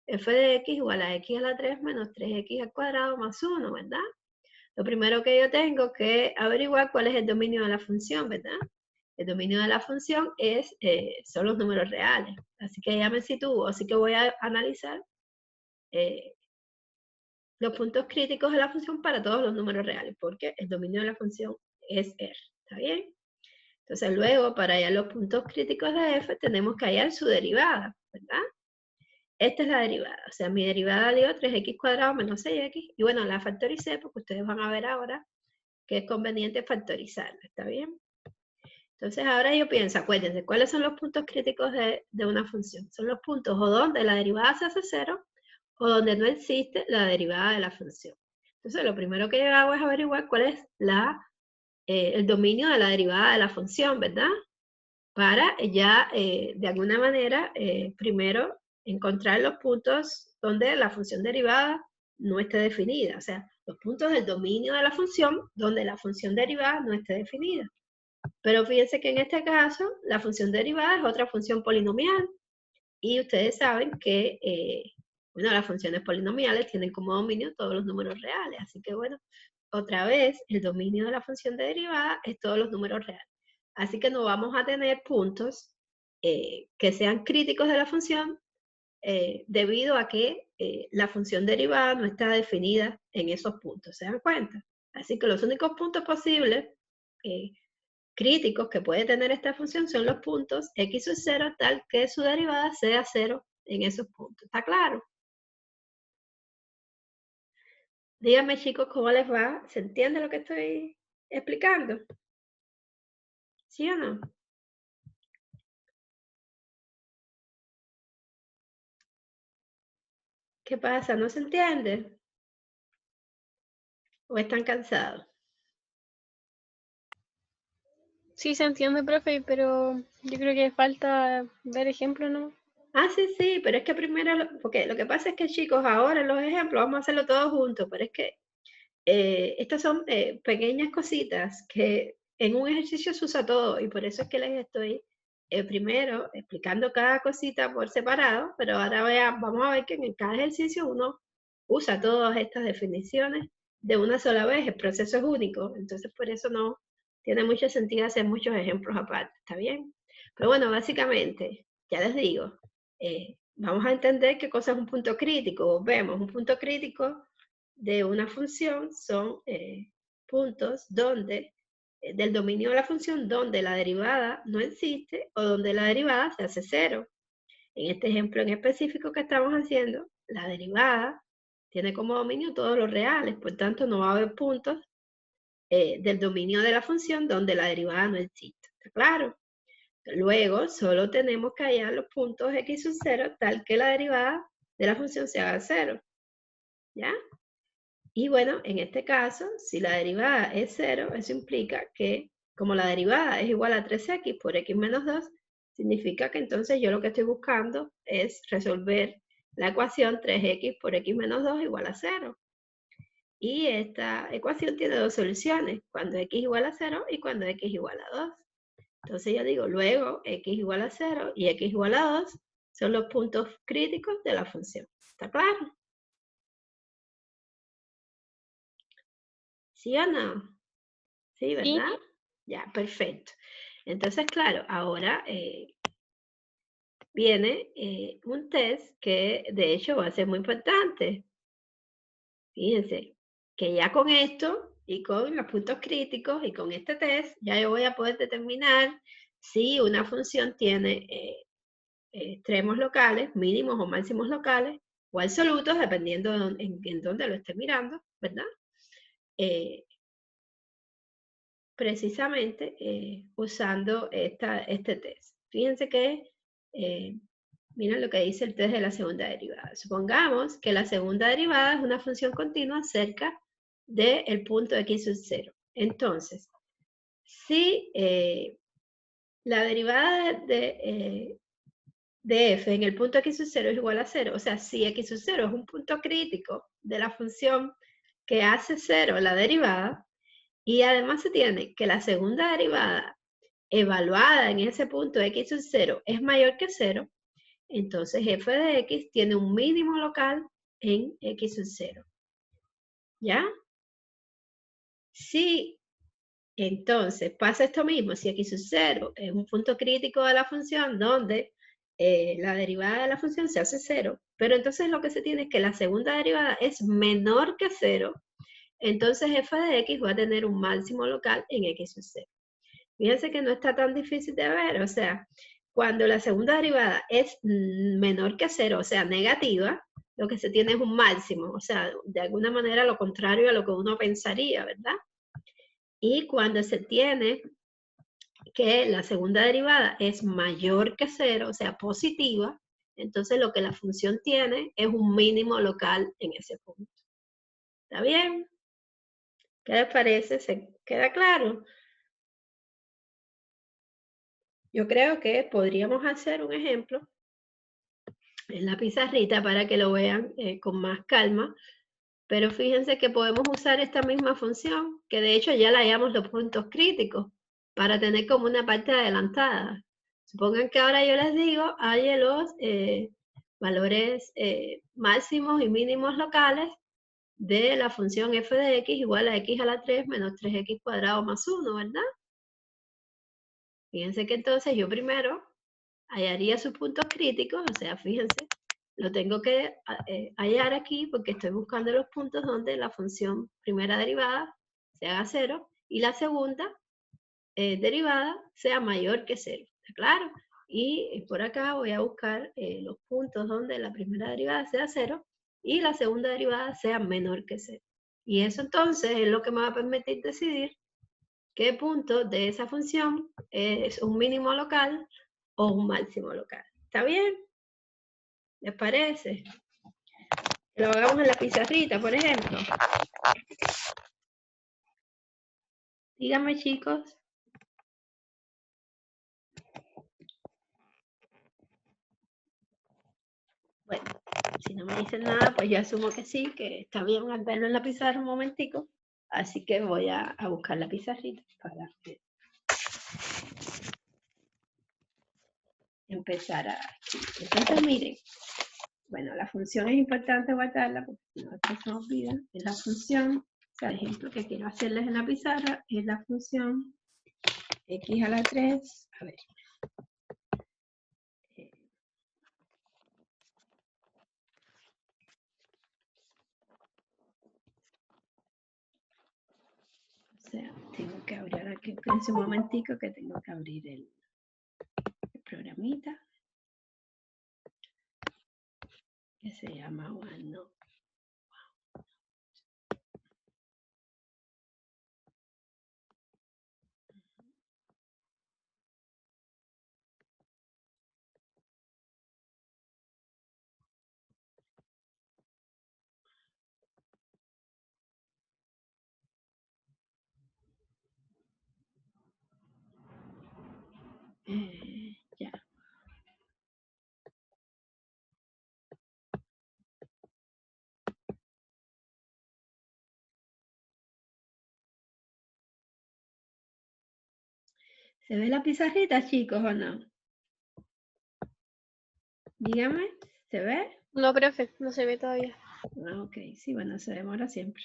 f de x igual a x a la 3 menos 3x al cuadrado más 1, ¿verdad? Lo primero que yo tengo que averiguar cuál es el dominio de la función, ¿verdad? El dominio de la función son los números reales. Así que ya me sitúo, así que voy a analizar los puntos críticos de la función para todos los números reales, porque el dominio de la función es R, ¿está bien? Entonces luego, para hallar los puntos críticos de f, tenemos que hallar su derivada, ¿verdad? Esta es la derivada, o sea, mi derivada dio 3x cuadrado menos 6x, y bueno, la factoricé porque ustedes van a ver ahora que es conveniente factorizarla, ¿está bien? Entonces ahora yo pienso, acuérdense, ¿cuáles son los puntos críticos de una función? Son los puntos o donde la derivada se hace 0, o donde no existe la derivada de la función. Entonces, lo primero que yo hago es averiguar cuál es el dominio de la derivada de la función, ¿verdad? Para ya, de alguna manera, primero encontrar los puntos donde la función derivada no esté definida. O sea, los puntos del dominio de la función donde la función derivada no esté definida. Pero fíjense que en este caso, la función derivada es otra función polinomial. Y ustedes saben que, bueno, las funciones polinomiales tienen como dominio todos los números reales. Así que, bueno, otra vez, el dominio de la función de derivada es todos los números reales. Así que no vamos a tener puntos que sean críticos de la función debido a que la función derivada no está definida en esos puntos, ¿se dan cuenta? Así que los únicos puntos posibles críticos que puede tener esta función son los puntos x sub 0 tal que su derivada sea 0 en esos puntos. ¿Está claro? Díganme, chicos, ¿cómo les va? ¿Se entiende lo que estoy explicando? ¿Sí o no? ¿Qué pasa? ¿No se entiende? ¿O están cansados? Sí se entiende, profe, pero yo creo que falta ver ejemplos, ¿no? Ah, sí, pero es que primero, porque lo que pasa es que, chicos, ahora los ejemplos vamos a hacerlo todos juntos, pero es que estas son pequeñas cositas que en un ejercicio se usa todo y por eso es que les estoy primero explicando cada cosita por separado, pero ahora vamos a ver que en cada ejercicio uno usa todas estas definiciones de una sola vez, el proceso es único, entonces por eso no tiene mucho sentido hacer muchos ejemplos aparte, ¿está bien? Pero bueno, básicamente, ya les digo, vamos a entender qué cosa es un punto crítico. Vemos, un punto crítico de una función son puntos donde, del dominio de la función donde la derivada no existe o donde la derivada se hace cero. En este ejemplo en específico que estamos haciendo, la derivada tiene como dominio todos los reales, por tanto no va a haber puntos del dominio de la función donde la derivada no existe. ¿Está claro? Luego solo tenemos que hallar los puntos x sub 0 tal que la derivada de la función se haga cero. ¿Ya? Y bueno, en este caso, si la derivada es 0, eso implica que como la derivada es igual a 3x por x menos 2, significa que entonces yo lo que estoy buscando es resolver la ecuación 3x por x menos 2 igual a 0. Y esta ecuación tiene dos soluciones, cuando x igual a 0 y cuando x igual a 2. Entonces yo digo, luego x igual a 0 y x igual a 2 son los puntos críticos de la función. ¿Está claro? ¿Sí o no? Sí, ¿verdad? Sí, Ya, perfecto. Entonces, claro, ahora viene un test que de hecho va a ser muy importante. Fíjense, que ya con esto y con los puntos críticos y con este test, ya yo voy a poder determinar si una función tiene extremos locales, mínimos o máximos locales, o absolutos, dependiendo en dónde lo esté mirando, ¿verdad? Precisamente usando este test. Fíjense que, miren lo que dice el test de la segunda derivada. Supongamos que la segunda derivada es una función continua cerca del punto x sub 0. Entonces, si la derivada de f en el punto x sub 0 es igual a 0, o sea, si x sub 0 es un punto crítico de la función que hace 0 la derivada, y además se tiene que la segunda derivada evaluada en ese punto x sub 0 es mayor que 0, entonces f de x tiene un mínimo local en x sub 0. ¿Ya? Si entonces pasa esto mismo, si x sub 0 es un punto crítico de la función donde la derivada de la función se hace 0, pero entonces lo que se tiene es que la segunda derivada es menor que 0, entonces f de x va a tener un máximo local en x sub 0. Fíjense que no está tan difícil de ver, o sea, cuando la segunda derivada es menor que 0, o sea, negativa, lo que se tiene es un máximo, o sea, de alguna manera lo contrario a lo que uno pensaría, ¿verdad? Y cuando se tiene que la segunda derivada es mayor que 0, o sea, positiva, entonces lo que la función tiene es un mínimo local en ese punto. ¿Está bien? ¿Qué les parece? ¿Se queda claro? Yo creo que podríamos hacer un ejemplo en la pizarrita para que lo vean con más calma, pero fíjense que podemos usar esta misma función, que de hecho ya la llamamos los puntos críticos, para tener como una parte adelantada. Supongan que ahora yo les digo, hay los valores máximos y mínimos locales de la función f de x igual a x a la 3 menos 3x cuadrado más 1, ¿verdad? Fíjense que entonces yo primero hallaría sus puntos críticos, o sea, fíjense, lo tengo que hallar aquí porque estoy buscando los puntos donde la función primera derivada se haga 0 y la segunda derivada sea mayor que 0, ¿está claro? Y por acá voy a buscar los puntos donde la primera derivada sea 0 y la segunda derivada sea menor que 0. Y eso entonces es lo que me va a permitir decidir qué punto de esa función es un mínimo local o un máximo local. ¿Está bien? ¿Les parece? Lo hagamos en la pizarrita, por ejemplo. Díganme, chicos. Bueno, si no me dicen nada, pues yo asumo que sí, que está bien al verlo en la pizarra un momentico. Así que voy a buscar la pizarrita para empezar a... Entonces, miren. Bueno, la función es importante guardarla porque si no, después se me olvida. Es la función, o sea, el ejemplo que quiero hacerles en la pizarra es la función x a la 3. A ver. O sea, tengo que abrir aquí, espérense un momentico que tengo que abrir el programita que se llama OneNote. Ya. ¿Se ve la pizarrita, chicos, o no? Dígame, ¿se ve? No, profe, no se ve todavía. Ah, ok, sí, bueno, se demora siempre.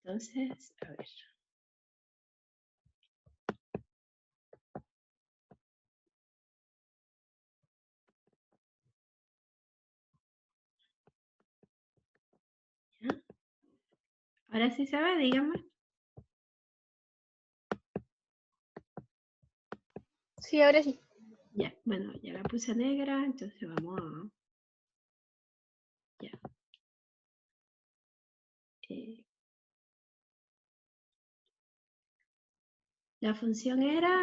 Entonces, a ver. ¿Ya? Ahora sí se ve, dígame. Sí, ahora sí. Ya, bueno, ya la puse negra, entonces vamos a... Ya. La función era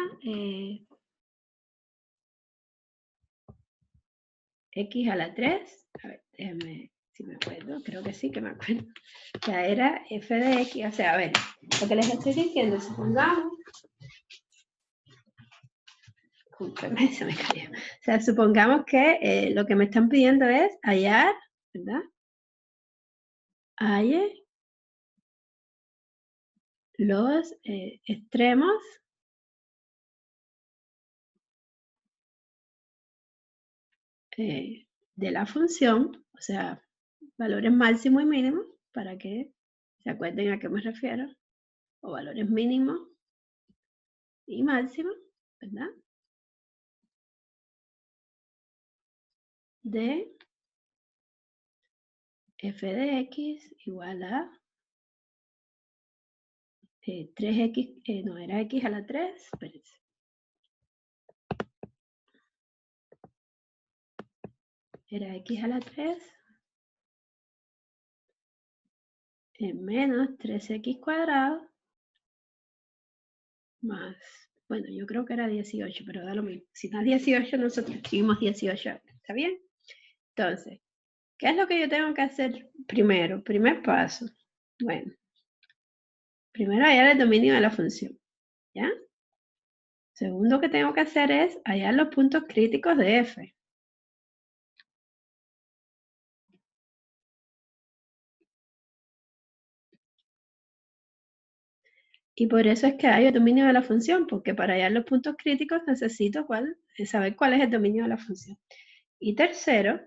x a la 3. A ver, déjenme, si me acuerdo, creo que sí que me acuerdo. O sea, era f de x, o sea, a ver, lo que les estoy diciendo, supongamos... Se me cayó. O sea, supongamos que lo que me están pidiendo es hallar, ¿verdad? Halle los extremos de la función, o sea, valores máximo y mínimo, para que se acuerden a qué me refiero, o valores mínimos y máximos, ¿verdad? De f de x igual a 3x, no, era x a la 3, espérense. Era x a la 3 menos 3x cuadrado más, bueno, yo creo que era 18, pero da lo mismo. Si no es 18, nosotros escribimos 18, ¿está bien? Entonces, ¿qué es lo que yo tengo que hacer primero? Primer paso. Bueno, primero hallar el dominio de la función, ¿ya? Segundo que tengo que hacer es hallar los puntos críticos de f. Y por eso es que hay el dominio de la función, porque para hallar los puntos críticos necesito saber cuál es el dominio de la función. Y tercero,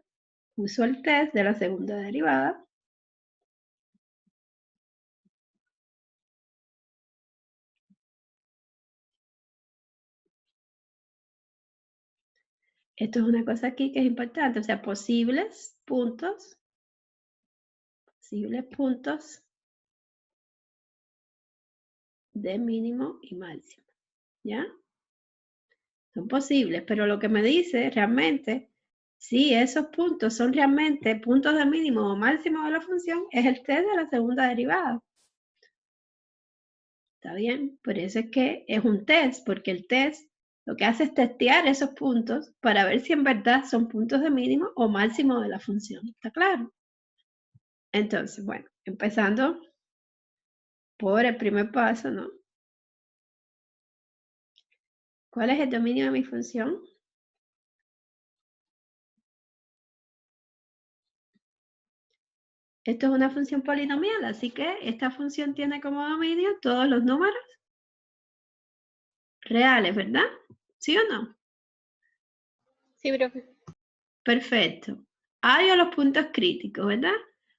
uso el test de la segunda derivada. Esto es una cosa aquí que es importante, o sea, posibles puntos de mínimo y máximo, ¿ya? Son posibles, pero lo que me dice realmente, si esos puntos son realmente puntos de mínimo o máximo de la función, es el test de la segunda derivada. ¿Está bien? Por eso es que es un test, porque el test lo que hace es testear esos puntos para ver si en verdad son puntos de mínimo o máximo de la función. ¿Está claro? Entonces, bueno, empezando por el primer paso, ¿no? ¿Cuál es el dominio de mi función? Esto es una función polinomial, así que esta función tiene como dominio todos los números reales, ¿verdad? ¿Sí o no? Sí, profe. Perfecto. Hay los puntos críticos, ¿verdad?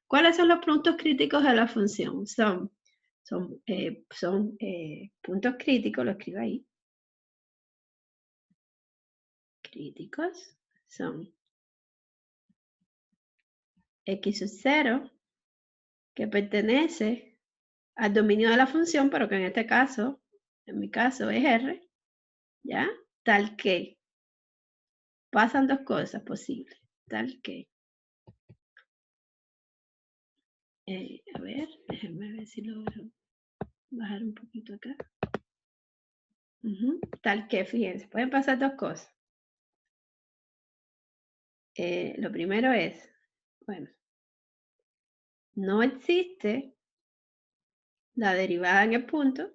¿Cuáles son los puntos críticos de la función? Son puntos críticos, lo escribo ahí. Críticos son x sub 0, que pertenece al dominio de la función, pero que en este caso, en mi caso es R, ¿ya? Tal que pasan dos cosas posibles, tal que, a ver, déjenme ver si logro bajar un poquito acá. Tal que, fíjense, pueden pasar dos cosas. Lo primero es, bueno, no existe la derivada en el punto,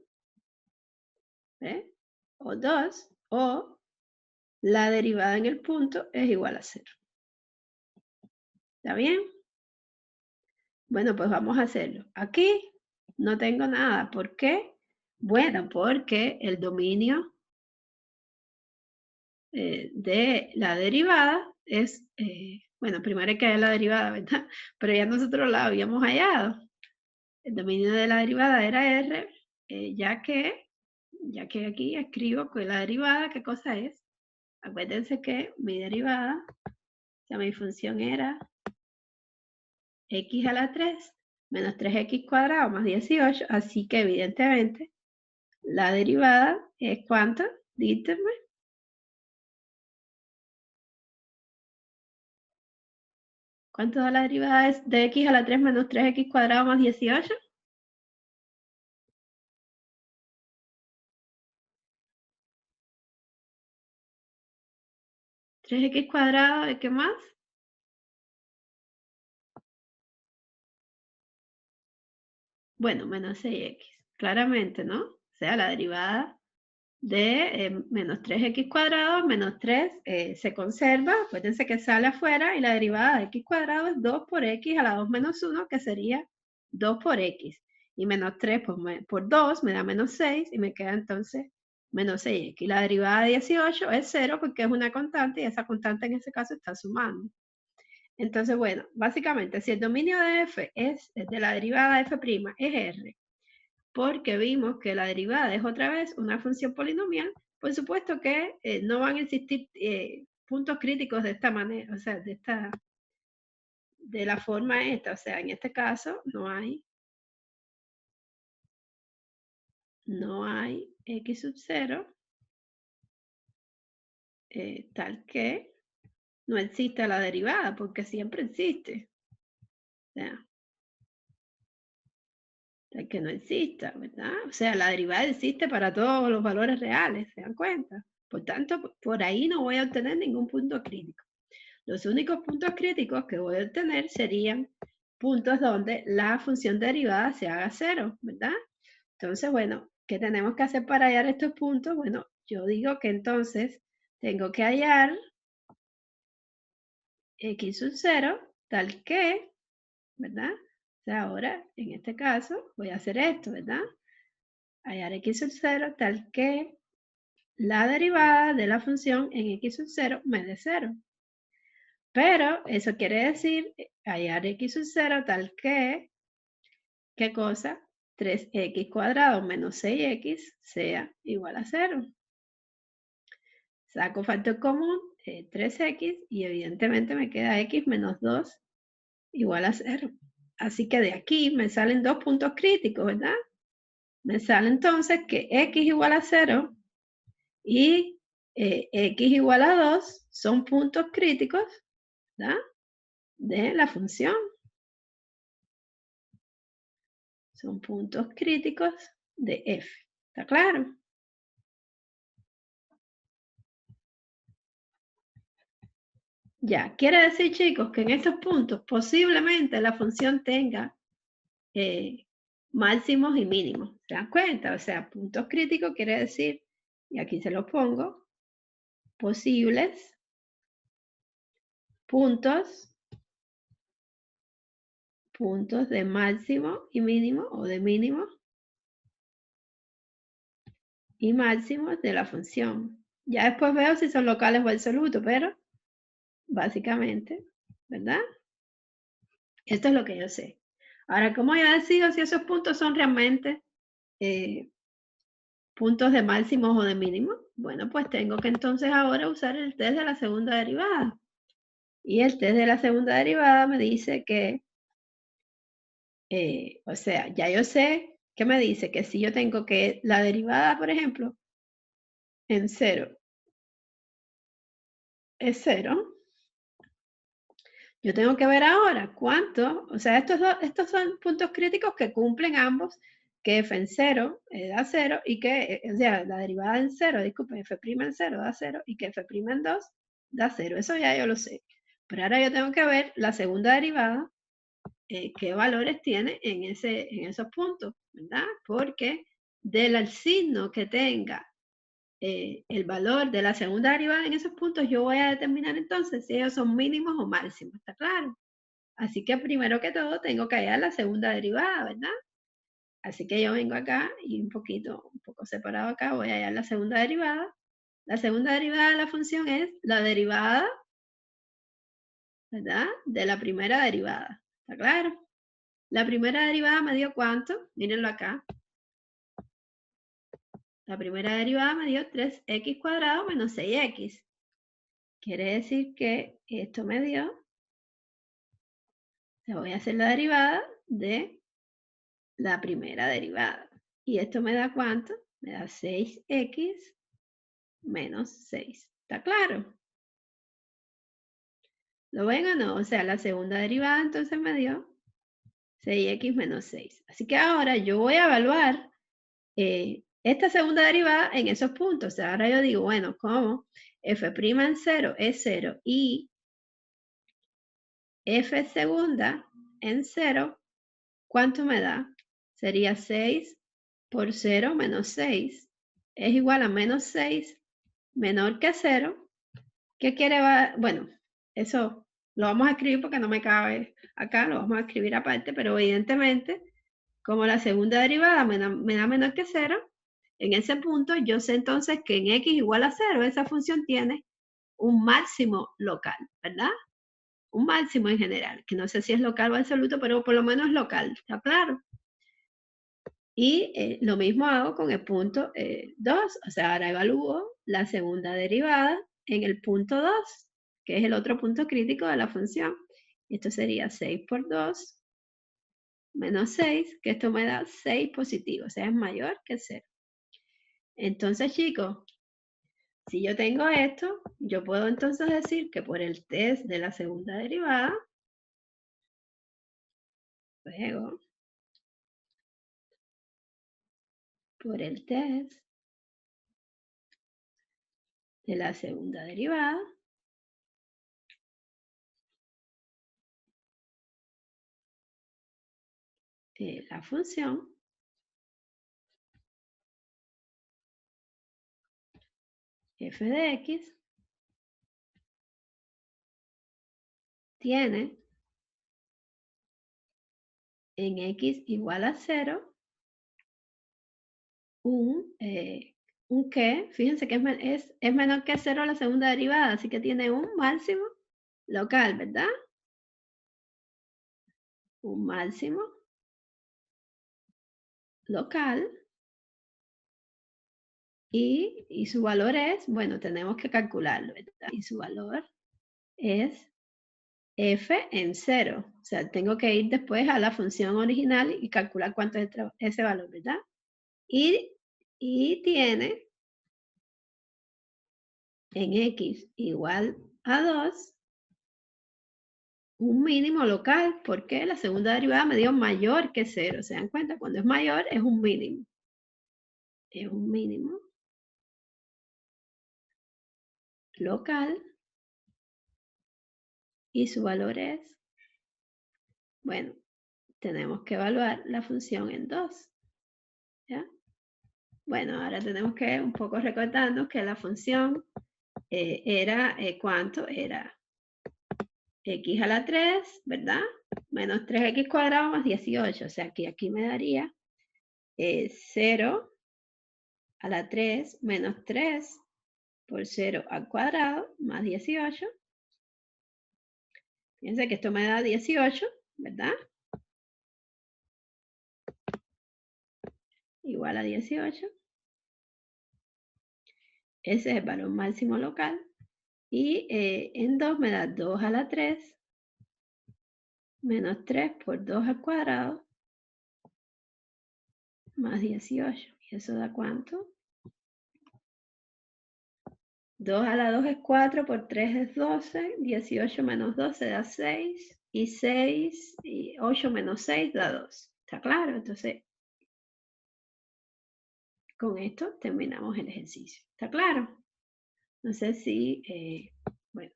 ¿eh? O dos, o la derivada en el punto es igual a 0. ¿Está bien? Bueno, pues vamos a hacerlo. Aquí no tengo nada. ¿Por qué? Bueno, porque el dominio de la derivada es, bueno, primero hay que hallar la derivada, ¿verdad? Pero ya nosotros la habíamos hallado. El dominio de la derivada era R, ya que aquí escribo que la derivada, ¿qué cosa es? Acuérdense que mi derivada, o sea, mi función era x a la 3 menos 3x cuadrado más 18, así que evidentemente la derivada es ¿cuánto? Díganme. ¿Cuánto da la derivada de x a la 3 menos 3x cuadrado más 18? ¿3x cuadrado de qué más? Bueno, menos 6x, claramente, ¿no? O sea, la derivada de menos 3x cuadrado menos 3 se conserva, acuérdense que sale afuera, y la derivada de x cuadrado es 2 por x a la 2 menos 1, que sería 2 por x. Y menos 3 por 2 me da menos 6, y me queda entonces menos 6x. La derivada de 18 es 0 porque es una constante, y esa constante en este caso está sumando. Entonces, bueno, básicamente, si el dominio de f es de la derivada de f' es R, porque vimos que la derivada es otra vez una función polinomial, por supuesto que no van a existir puntos críticos de esta manera, o sea, de la forma esta, o sea, en este caso no hay x sub 0 tal que no exista la derivada, porque siempre existe. O sea, tal que no exista, ¿verdad? O sea, la derivada existe para todos los valores reales, ¿se dan cuenta? Por tanto, por ahí no voy a obtener ningún punto crítico. Los únicos puntos críticos que voy a obtener serían puntos donde la función derivada se haga 0, ¿verdad? Entonces, bueno, ¿qué tenemos que hacer para hallar estos puntos? Bueno, yo digo que entonces tengo que hallar x sub 0 tal que, ¿verdad? O sea, ahora, en este caso, voy a hacer esto, ¿verdad? Hallar x sub 0 tal que la derivada de la función en x sub 0 me dé 0. Pero eso quiere decir hallar x sub 0 tal que, ¿qué cosa? 3x cuadrado menos 6x sea igual a 0. Saco factor común, 3x, y evidentemente me queda x menos 2 igual a 0. Así que de aquí me salen dos puntos críticos, ¿verdad? Me sale entonces que x igual a 0 y x igual a 2 son puntos críticos, ¿verdad? De la función. Son puntos críticos de f. ¿Está claro? Ya, quiere decir, chicos, que en estos puntos posiblemente la función tenga máximos y mínimos. ¿Se dan cuenta? O sea, puntos críticos quiere decir, y aquí se los pongo, posibles puntos de máximo y mínimo, o de mínimo y máximos de la función. Ya después veo si son locales o absolutos, pero básicamente, ¿verdad? Esto es lo que yo sé. Ahora, ¿cómo yo decido si esos puntos son realmente puntos de máximos o de mínimos? Bueno, pues tengo que entonces ahora usar el test de la segunda derivada. Y el test de la segunda derivada me dice que, o sea, ya yo sé que me dice que si yo tengo que la derivada, por ejemplo, en 0 es 0, yo tengo que ver ahora cuánto, o sea, estos son puntos críticos que cumplen ambos, que f en 0 da 0 y que, o sea, la derivada en 0, disculpen, f' en 0 da 0 y que f' en 2 da 0. Eso ya yo lo sé. Pero ahora yo tengo que ver la segunda derivada, qué valores tiene en esos puntos, ¿verdad? Porque del signo que tenga el valor de la segunda derivada en esos puntos, yo voy a determinar entonces si ellos son mínimos o máximos, ¿está claro? Así que primero que todo tengo que hallar la segunda derivada, ¿verdad? Así que yo vengo acá y un poco separado acá, voy a hallar la segunda derivada. La segunda derivada de la función es la derivada, ¿verdad? De la primera derivada, ¿está claro? La primera derivada me dio ¿cuánto? Mírenlo acá. La primera derivada me dio 3x cuadrado menos 6x. Quiere decir que esto me dio, le voy a hacer la derivada de la primera derivada. Y esto me da ¿cuánto? Me da 6x menos 6. ¿Está claro? ¿Lo ven o no? O sea, la segunda derivada entonces me dio 6x menos 6. Así que ahora yo voy a evaluar esta segunda derivada en esos puntos. O sea, ahora yo digo, bueno, ¿cómo? F' en 0 es 0 y f segunda en 0, ¿cuánto me da? Sería 6 por 0 menos 6 es igual a menos 6 menor que 0. ¿Qué quiere? Bueno, eso lo vamos a escribir porque no me cabe acá, lo vamos a escribir aparte, pero evidentemente, como la segunda derivada me da menor que 0, en ese punto yo sé entonces que en x igual a 0, esa función tiene un máximo local, ¿verdad? Un máximo en general, que no sé si es local o absoluto, pero por lo menos local, ¿está claro? Y lo mismo hago con el punto 2, o sea, ahora evalúo la segunda derivada en el punto 2, que es el otro punto crítico de la función. Esto sería 6 por 2 menos 6, que esto me da 6 positivo, o sea, es mayor que 0. Entonces, chicos, si yo tengo esto, yo puedo entonces decir que por el test de la segunda derivada, luego, por el test de la segunda derivada, la función f de x tiene en x igual a 0 un que, fíjense que es menor que 0 la segunda derivada, así que tiene un máximo local, ¿verdad? Un máximo local. Y su valor es, bueno, tenemos que calcularlo, ¿verdad? Y su valor es f en 0. O sea, tengo que ir después a la función original y calcular cuánto es ese valor, ¿verdad? Y tiene en x igual a 2 un mínimo local, porque la segunda derivada me dio mayor que 0. ¿Se dan cuenta? Cuando es mayor es un mínimo. Es un mínimo local y su valor es, bueno, tenemos que evaluar la función en 2. ¿Ya? Bueno, ahora tenemos que un poco recordarnos que la función era, ¿cuánto? Era x a la 3, ¿verdad? Menos 3x cuadrado más 18. O sea, que aquí me daría 0 a la 3 menos 3 por 0 al cuadrado más 18. Fíjense que esto me da 18, ¿verdad? Igual a 18. Ese es el valor máximo local. Y en 2 me da 2 a la 3 menos 3 por 2 al cuadrado más 18. ¿Y eso da cuánto? 2 a la 2 es 4, por 3 es 12, 18 menos 12 da 6, y 6, y 8 menos 6 da 2. ¿Está claro? Entonces, con esto terminamos el ejercicio. ¿Está claro? No sé si, bueno,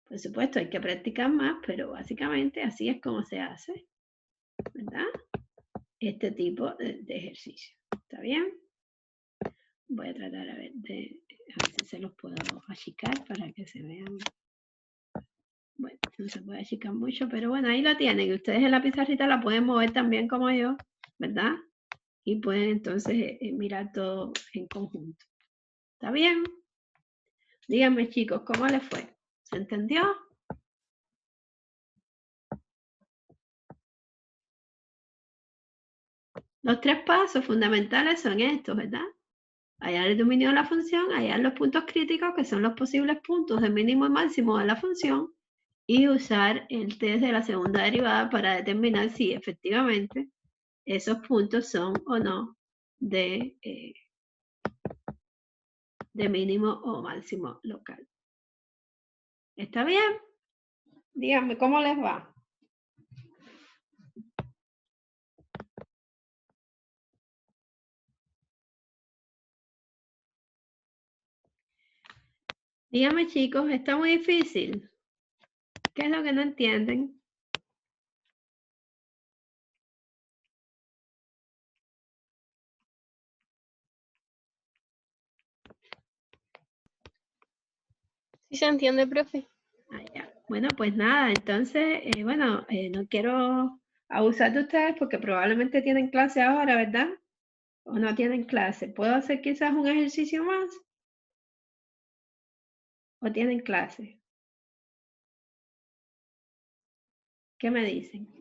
por supuesto hay que practicar más, pero básicamente así es como se hace, ¿verdad? Este tipo de ejercicio. ¿Está bien? Voy a tratar a ver si se los puedo achicar para que se vean. Bueno, no se puede achicar mucho, pero bueno, ahí lo tienen. Ustedes en la pizarrita la pueden mover también como yo, ¿verdad? Y pueden entonces mirar todo en conjunto. ¿Está bien? Díganme, chicos, ¿cómo les fue? ¿Se entendió? Los 3 pasos fundamentales son estos, ¿verdad? Hallar el dominio de la función, hallar los puntos críticos, que son los posibles puntos de mínimo y máximo de la función, y usar el test de la segunda derivada para determinar si efectivamente esos puntos son o no de mínimo o máximo local. ¿Está bien? Díganme, ¿cómo les va? Díganme, chicos, ¿está muy difícil? ¿Qué es lo que no entienden? Sí se entiende, profe. Ah, ya. Bueno, pues nada, entonces, bueno, no quiero abusar de ustedes porque probablemente tienen clase ahora, ¿verdad? ¿O no tienen clase? ¿Puedo hacer quizás un ejercicio más? ¿O tienen clase? ¿Qué me dicen?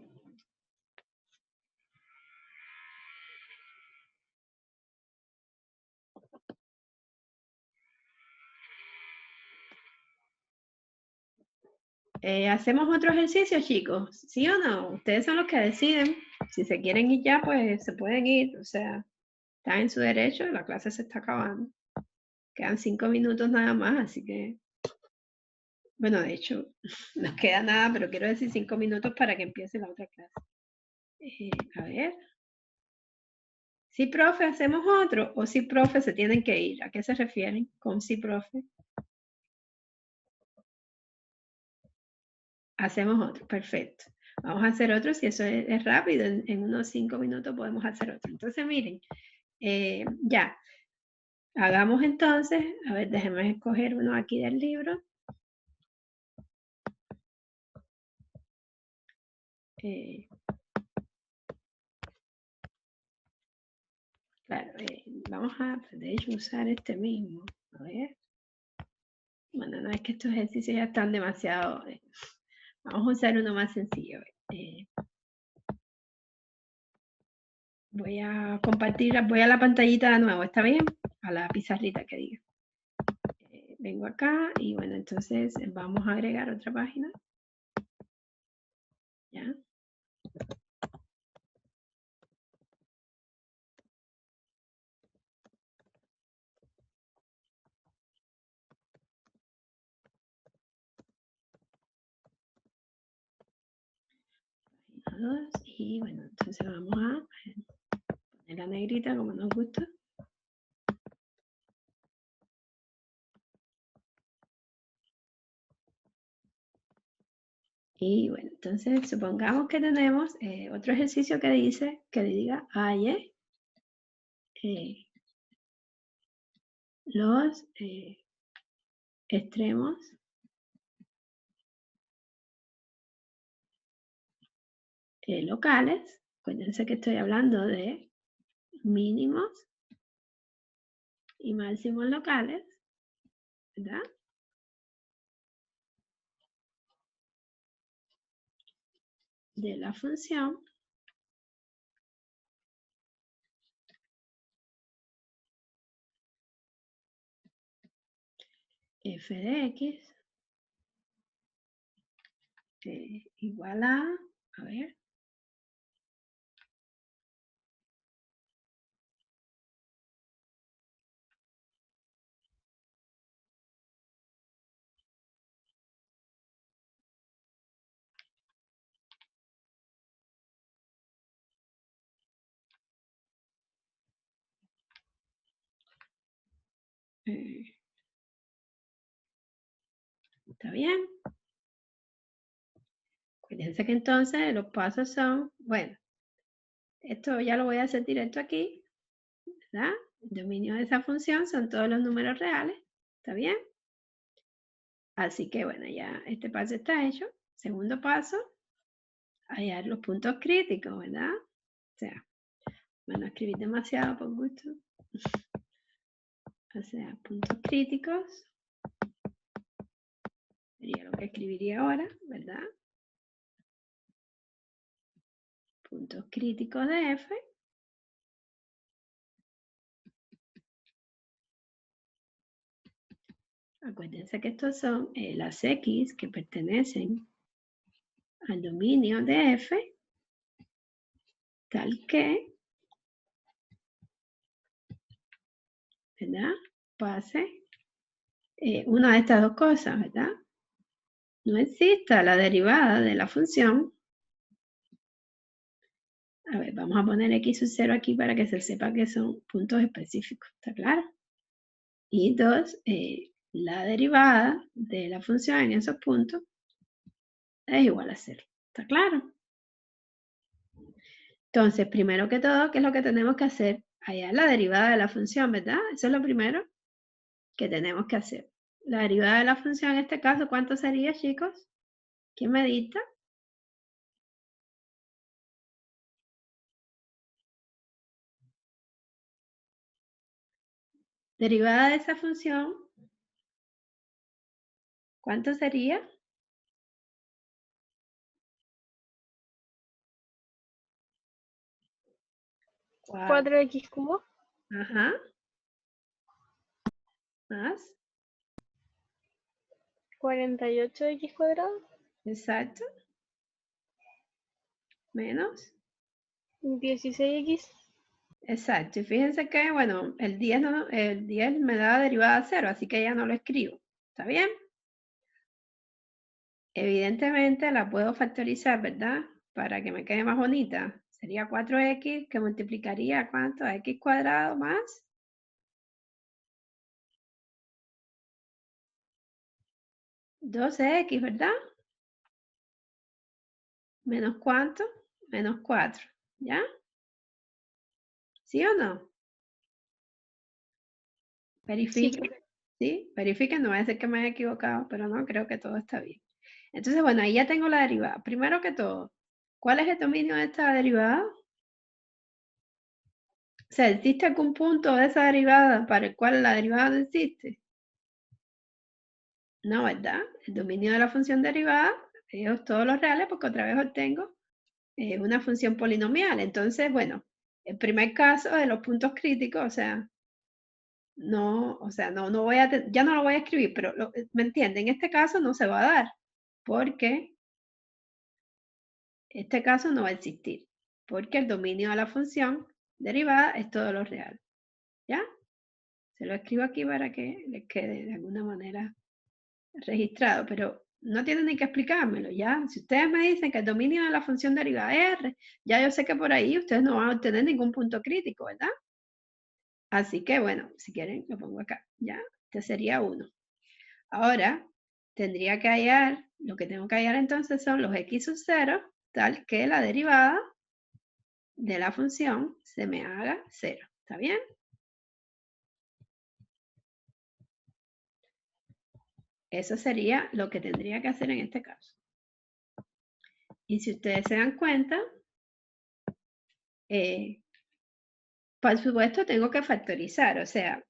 ¿Hacemos otro ejercicio, chicos? ¿Sí o no? Ustedes son los que deciden. Si se quieren ir ya, pues se pueden ir. O sea, están en su derecho, la clase se está acabando. Quedan 5 minutos nada más, así que... Bueno, de hecho, no queda nada, pero quiero decir 5 minutos para que empiece la otra clase. A ver. Sí, profe, ¿hacemos otro? ¿O sí, profe, se tienen que ir? ¿A qué se refieren con sí, profe? Hacemos otro, perfecto. Vamos a hacer otro, si eso es rápido, en unos 5 minutos podemos hacer otro. Entonces, miren, ya. Hagamos entonces, a ver, déjenme escoger uno aquí del libro. Claro, vamos a, de hecho, usar este mismo. A ver. Bueno, no es que estos ejercicios ya están demasiado... vamos a usar uno más sencillo. Voy a compartir, voy a la pantallita de nuevo, ¿está bien? A la pizarrita que diga. Vengo acá y bueno, entonces vamos a agregar otra página. ¿Ya? Página 2 y bueno, entonces vamos a poner la negrita como nos gusta. Y bueno, entonces supongamos que tenemos otro ejercicio que dice, que diga hay los extremos locales. Acuérdense que estoy hablando de mínimos y máximos locales, ¿verdad? De la función f de x igual a ver, ¿está bien? Fíjense que entonces los pasos son, bueno, esto ya lo voy a hacer directo aquí, ¿verdad? El dominio de esa función son todos los números reales, ¿está bien? Así que bueno, ya este paso está hecho. Segundo paso, hallar los puntos críticos, ¿verdad? O sea, bueno, escribir demasiado por gusto. O sea, puntos críticos. Sería lo que escribiría ahora, ¿verdad? Puntos críticos de f. Acuérdense que estos son las x que pertenecen al dominio de f, tal que, ¿verdad? Pase una de estas dos cosas, ¿verdad? No exista la derivada de la función. A ver, vamos a poner x sub 0 aquí para que se sepa que son puntos específicos, ¿está claro? Y dos, la derivada de la función en esos puntos es igual a 0, ¿está claro? Entonces, primero que todo, ¿qué es lo que tenemos que hacer? Hallar la derivada de la función, ¿verdad? Eso es lo primero que tenemos que hacer. La derivada de la función en este caso, ¿cuánto sería, chicos? ¿Quién me dicta? Derivada de esa función, ¿cuánto sería? 4x cubo. Ajá. Más. 48x cuadrado. Exacto. Menos. 16x. Exacto. Y fíjense que, bueno, el 10, no, el 10 me da derivada a 0, así que ya no lo escribo. ¿Está bien? Evidentemente la puedo factorizar, ¿verdad? Para que me quede más bonita. Sería 4x que multiplicaría, ¿cuánto? A x cuadrado más 12x, ¿verdad? ¿Menos cuánto? Menos 4, ¿ya? ¿Sí o no? Verifiquen, ¿sí? Verifiquen, no va a ser que me haya equivocado, pero no, creo que todo está bien. Entonces, bueno, ahí ya tengo la derivada. Primero que todo, ¿cuál es el dominio de esta derivada? O sea, ¿existe algún punto de esa derivada para el cual la derivada no existe? No, ¿verdad? El dominio de la función derivada es todos los reales porque otra vez obtengo una función polinomial. Entonces, bueno, el primer caso de los puntos críticos, o sea, no voy a, ya no lo voy a escribir, pero ¿me entienden? En este caso no se va a dar porque este caso no va a existir porque el dominio de la función derivada es todo lo real. ¿Ya? Se lo escribo aquí para que les quede de alguna manera registrado, pero no tienen ni que explicármelo, ¿ya? Si ustedes me dicen que el dominio de la función derivada es R, ya yo sé que por ahí ustedes no van a obtener ningún punto crítico, ¿verdad? Así que, bueno, si quieren, lo pongo acá, ¿ya? Este sería 1. Ahora, tendría que hallar, lo que tengo que hallar entonces son los x sub 0, tal que la derivada de la función se me haga 0, ¿está bien? Eso sería lo que tendría que hacer en este caso. Y si ustedes se dan cuenta, por supuesto tengo que factorizar, o sea,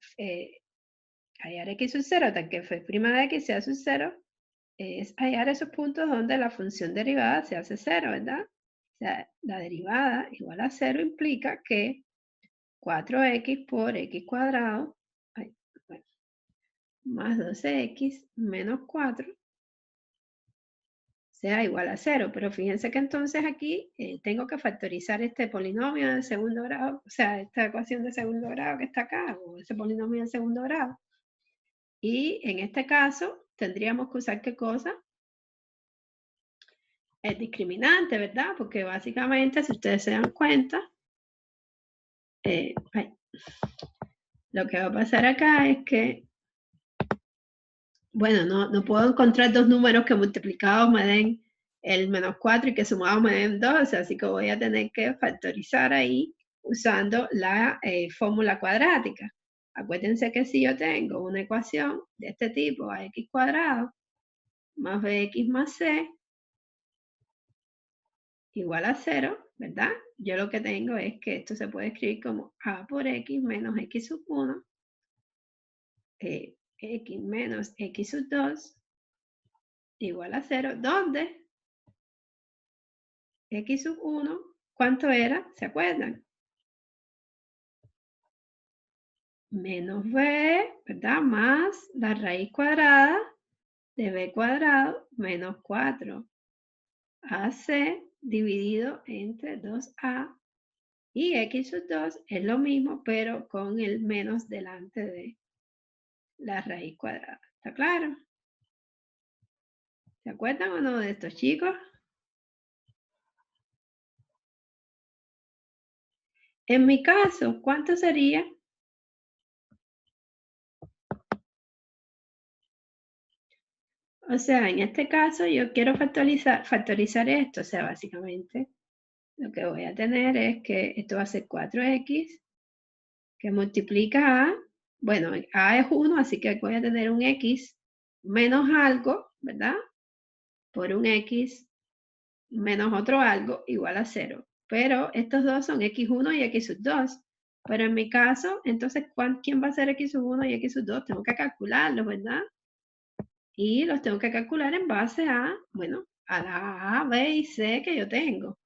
hallar x sub 0 tal que f' de x sea sub 0, es hallar esos puntos donde la función derivada se hace 0, ¿verdad? O sea, la derivada igual a 0 implica que 4x por x cuadrado, bueno, más 12x menos 4 sea igual a 0. Pero fíjense que entonces aquí tengo que factorizar este polinomio de segundo grado, o sea, esta ecuación de segundo grado que está acá, o ese polinomio de segundo grado. Y en este caso tendríamos que usar ¿qué cosa? El discriminante, ¿verdad? Porque básicamente, si ustedes se dan cuenta, lo que va a pasar acá es que, bueno, no puedo encontrar dos números que multiplicados me den el menos 4 y que sumados me den 2, así que voy a tener que factorizar ahí usando la fórmula cuadrática. Acuérdense que si yo tengo una ecuación de este tipo, ax cuadrado más bx más c igual a 0, ¿verdad? Yo lo que tengo es que esto se puede escribir como a por x menos x sub 1, x menos x sub 2 igual a 0, donde x sub 1, ¿cuánto era? ¿Se acuerdan? Menos b, ¿verdad? Más la raíz cuadrada de b cuadrado menos 4ac dividido entre 2a. Y x sub 2 es lo mismo, pero con el menos delante de la raíz cuadrada. ¿Está claro? ¿Se acuerdan o no de estos chicos? En mi caso, ¿cuánto sería? O sea, en este caso yo quiero factorizar esto. O sea, básicamente lo que voy a tener es que esto va a ser 4x que multiplica a, bueno, a es 1, así que voy a tener un x menos algo, ¿verdad? Por un x menos otro algo igual a 0. Pero estos dos son x1 y x sub 2. Pero en mi caso, entonces, ¿quién va a ser x sub 1 y x sub 2? Tengo que calcularlos, ¿verdad? Y los tengo que calcular en base a, bueno, a la A, B y C que yo tengo.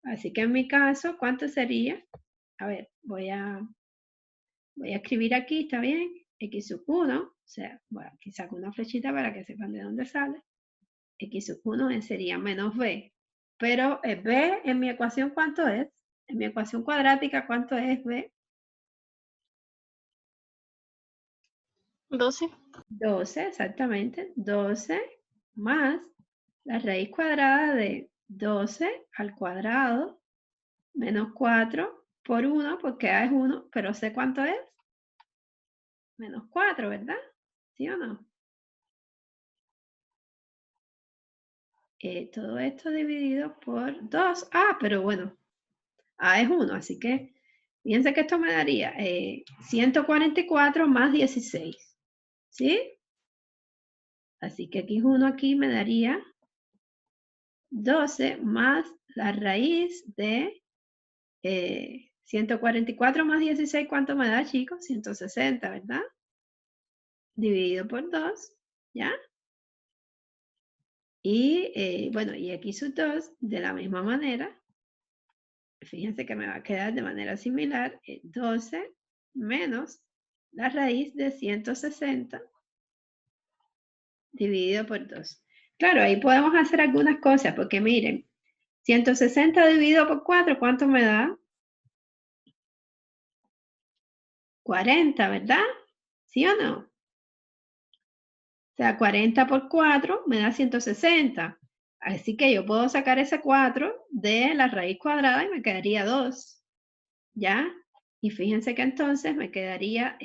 Así que en mi caso, ¿cuánto sería? A ver, voy a escribir aquí, ¿está bien? X sub 1, o sea, bueno, aquí saco una flechita para que sepan de dónde sale. X sub 1 sería menos B. Pero B en mi ecuación, ¿cuánto es? En mi ecuación cuadrática, ¿cuánto es B? 12. 12, exactamente. 12 más la raíz cuadrada de 12 al cuadrado menos 4 por 1, porque A es 1, pero sé cuánto es. Menos 4, ¿verdad? ¿Sí o no? Todo esto dividido por 2. Ah, pero bueno, A es 1, así que fíjense que esto me daría 144 más 16. ¿Sí? Así que x1 aquí me daría 12 más la raíz de 144 más 16, ¿cuánto me da, chicos? 160, ¿verdad? Dividido por 2, ¿ya? Y bueno, y x sub 2 de la misma manera, fíjense que me va a quedar de manera similar 12 menos la raíz de 160 dividido por 2. Claro, ahí podemos hacer algunas cosas, porque miren, 160 dividido por 4, ¿cuánto me da? 40, ¿verdad? ¿Sí o no? O sea, 40 por 4 me da 160. Así que yo puedo sacar ese 4 de la raíz cuadrada y me quedaría 2. ¿Ya? Y fíjense que entonces me quedaría,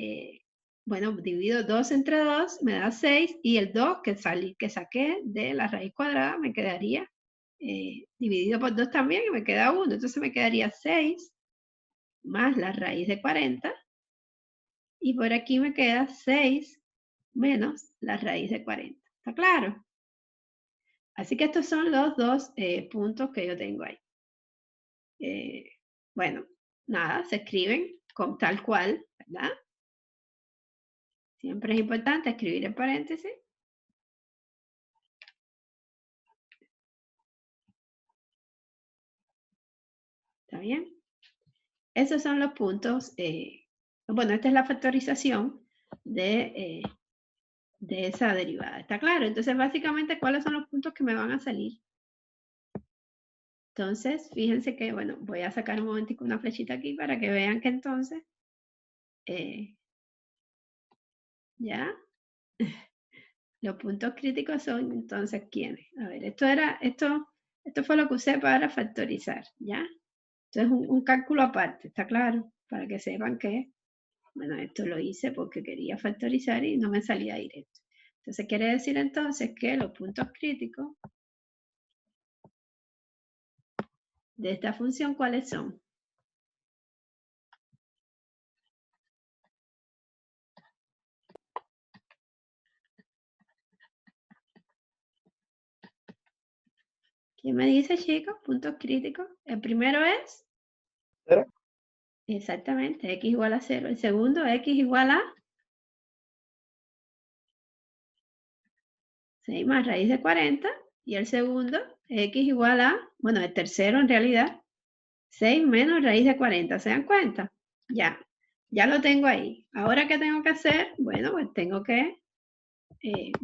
bueno, divido 2 entre 2, me da 6, y el 2 que saqué de la raíz cuadrada me quedaría dividido por 2 también, y me queda 1. Entonces me quedaría 6 más la raíz de 40, y por aquí me queda 6 menos la raíz de 40. ¿Está claro? Así que estos son los dos puntos que yo tengo ahí. Bueno, nada, se escriben con tal cual, ¿verdad? Siempre es importante escribir en paréntesis. ¿Está bien? Esos son los puntos. Bueno, esta es la factorización de esa derivada. ¿Está claro? Entonces, básicamente, ¿cuáles son los puntos que me van a salir? Entonces, fíjense que, bueno, voy a sacar un momentico una flechita aquí para que vean que entonces, ¿ya? Los puntos críticos son entonces ¿quiénes? A ver, esto fue lo que usé para factorizar, ¿ya? Entonces un cálculo aparte, ¿está claro? Para que sepan que, bueno, esto lo hice porque quería factorizar y no me salía directo. Entonces quiere decir entonces que los puntos críticos de esta función, ¿cuáles son? ¿Quién me dice, chicos? Puntos críticos. El primero es... 0. Exactamente, x igual a 0. El segundo, x igual a 6 más raíz de 40. Y el segundo, x igual a, bueno, el tercero en realidad, 6 menos raíz de 40. ¿Se dan cuenta? Ya lo tengo ahí. Ahora, ¿qué tengo que hacer? Bueno, pues tengo que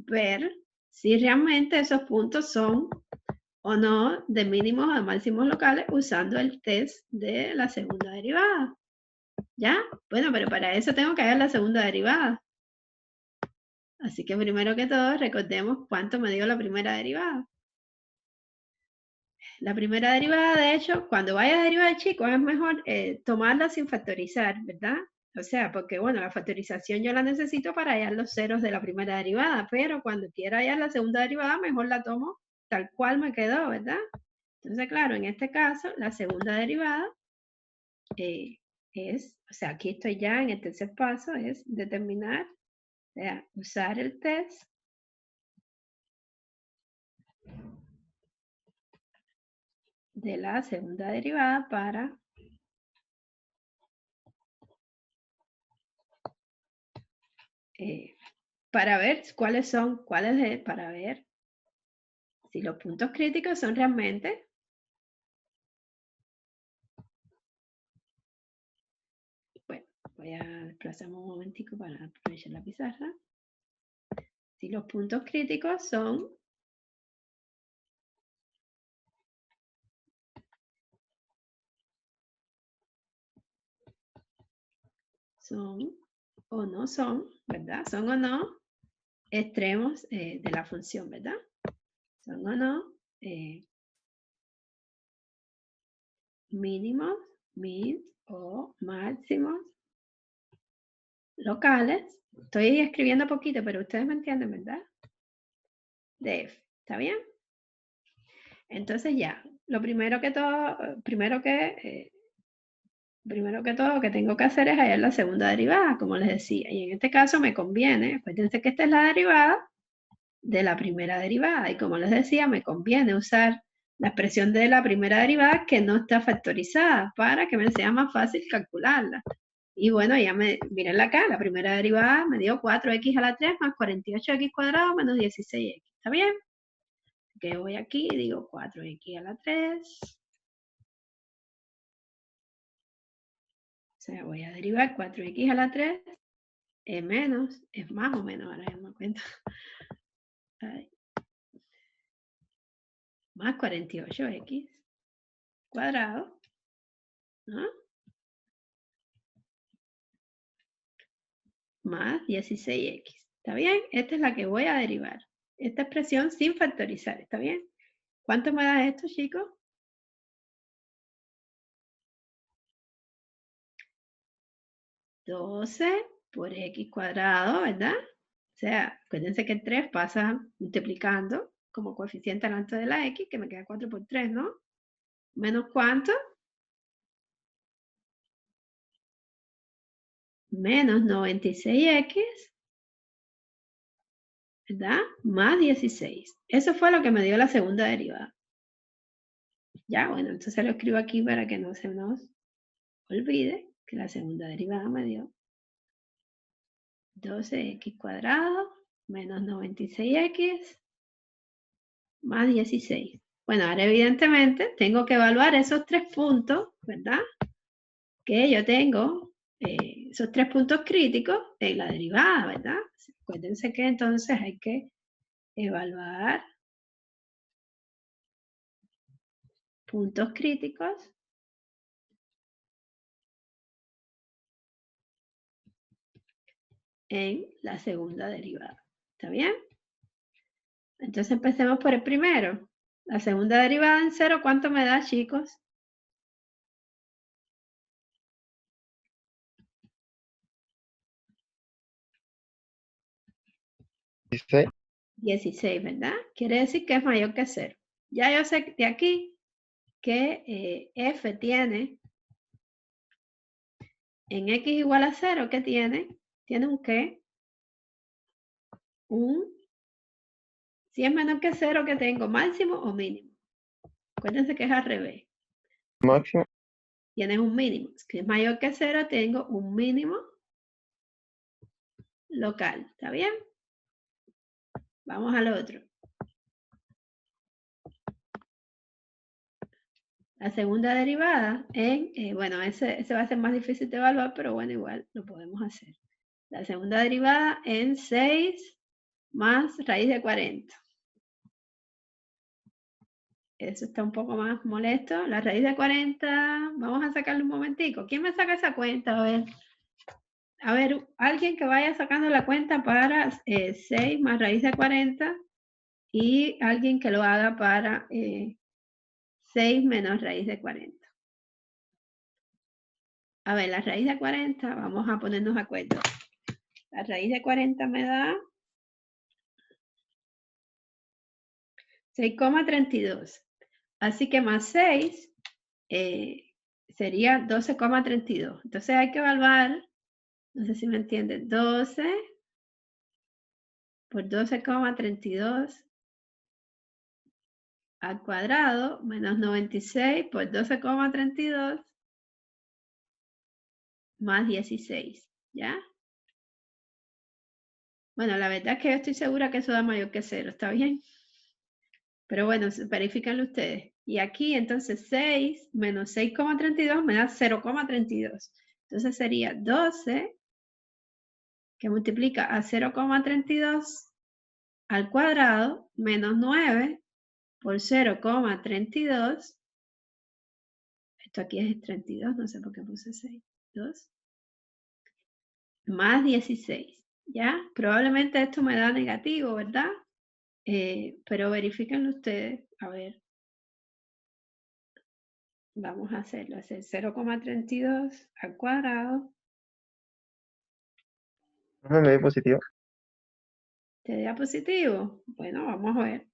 ver si realmente esos puntos son o no de mínimos a máximos locales usando el test de la segunda derivada. ¿Ya? Bueno, pero para eso tengo que hallar la segunda derivada. Así que primero que todo, recordemos cuánto me dio la primera derivada. La primera derivada, de hecho, cuando vaya a derivar, chicos, es mejor tomarla sin factorizar, ¿verdad? O sea, porque bueno, la factorización yo la necesito para hallar los ceros de la primera derivada, pero cuando quiera hallar la segunda derivada, mejor la tomo tal cual me quedó, ¿verdad? Entonces, claro, en este caso, la segunda derivada es, o sea, aquí estoy ya en el tercer paso, es determinar, o sea, usar el test de la segunda derivada para ver cuáles son, para ver si los puntos críticos son realmente bueno, voy a desplazarme un momentico para aprovechar la pizarra. Si los puntos críticos son o no son, ¿verdad? Son o no extremos de la función, ¿verdad? Son o no mínimos, min o máximos locales. Estoy escribiendo poquito, pero ustedes me entienden, ¿verdad? De f, ¿está bien? Entonces ya, lo primero que todo que tengo que hacer es hallar la segunda derivada, como les decía. Y en este caso me conviene, acuérdense que esta es la derivada de la primera derivada. Y como les decía, me conviene usar la expresión de la primera derivada que no está factorizada para que me sea más fácil calcularla. Y bueno, ya miren acá, la primera derivada me dio 4x a la 3 más 48x cuadrado menos 16x. ¿Está bien? Que voy aquí y digo 4x a la 3. O sea, voy a derivar 4x a la 3 menos, es más o menos, ahora ya me cuento. Ay. Más 48x cuadrado, ¿no? Más 16x. ¿Está bien? Esta es la que voy a derivar. Esta expresión sin factorizar, ¿está bien? ¿Cuánto me da esto, chicos? 12 por x cuadrado, ¿verdad? O sea, acuérdense que el 3 pasa multiplicando como coeficiente delante de la x, que me queda 4 por 3, ¿no? ¿Menos cuánto? Menos 96x, ¿verdad? Más 16. Eso fue lo que me dio la segunda derivada. Ya, bueno, entonces lo escribo aquí para que no se nos olvide que la segunda derivada me dio 12x cuadrado menos 96x más 16. Bueno, ahora evidentemente tengo que evaluar esos 3 puntos, ¿verdad? Que yo tengo, esos 3 puntos críticos en la derivada, ¿verdad? Acuérdense que entonces hay que evaluar puntos críticos en la segunda derivada. ¿Está bien? Entonces empecemos por el primero. La segunda derivada en 0, ¿cuánto me da, chicos? 16. 16, ¿verdad? Quiere decir que es mayor que 0. Ya yo sé de aquí que f tiene en x igual a 0, ¿qué tiene? Tiene un qué. Si es menor que 0, ¿qué tengo? ¿Máximo o mínimo? Acuérdense que es al revés. Máximo. Tienes un mínimo. Si es mayor que 0, tengo un mínimo local. ¿Está bien? Vamos al otro. La segunda derivada en, bueno, ese va a ser más difícil de evaluar, pero bueno, igual lo podemos hacer. La segunda derivada en 6 más raíz de 40. Eso está un poco más molesto. La raíz de 40, vamos a sacarle un momentico. ¿Quién me saca esa cuenta? A ver, alguien que vaya sacando la cuenta para 6 más raíz de 40 y alguien que lo haga para 6 menos raíz de 40. A ver, la raíz de 40, vamos a ponernos de acuerdo. La raíz de 40 me da 6,32. Así que más 6 sería 12,32. Entonces hay que evaluar, no sé si me entienden, 12 por 12,32 al cuadrado menos 96 por 12,32 más 16, ¿ya? Bueno, la verdad es que yo estoy segura que eso da mayor que 0, ¿está bien? Pero bueno, verifíquenlo ustedes. Y aquí entonces 6 menos 6,32 me da 0,32. Entonces sería 12 que multiplica a 0,32 al cuadrado menos 9 por 0,32. Esto aquí es 32, no sé por qué puse 6. 2 más 16. ¿Ya? Probablemente esto me da negativo, ¿verdad? Pero verifíquenlo ustedes. A ver. Vamos a hacerlo. Hacer 0,32 al cuadrado. No me dio positivo. ¿Te da positivo? Bueno, vamos a ver.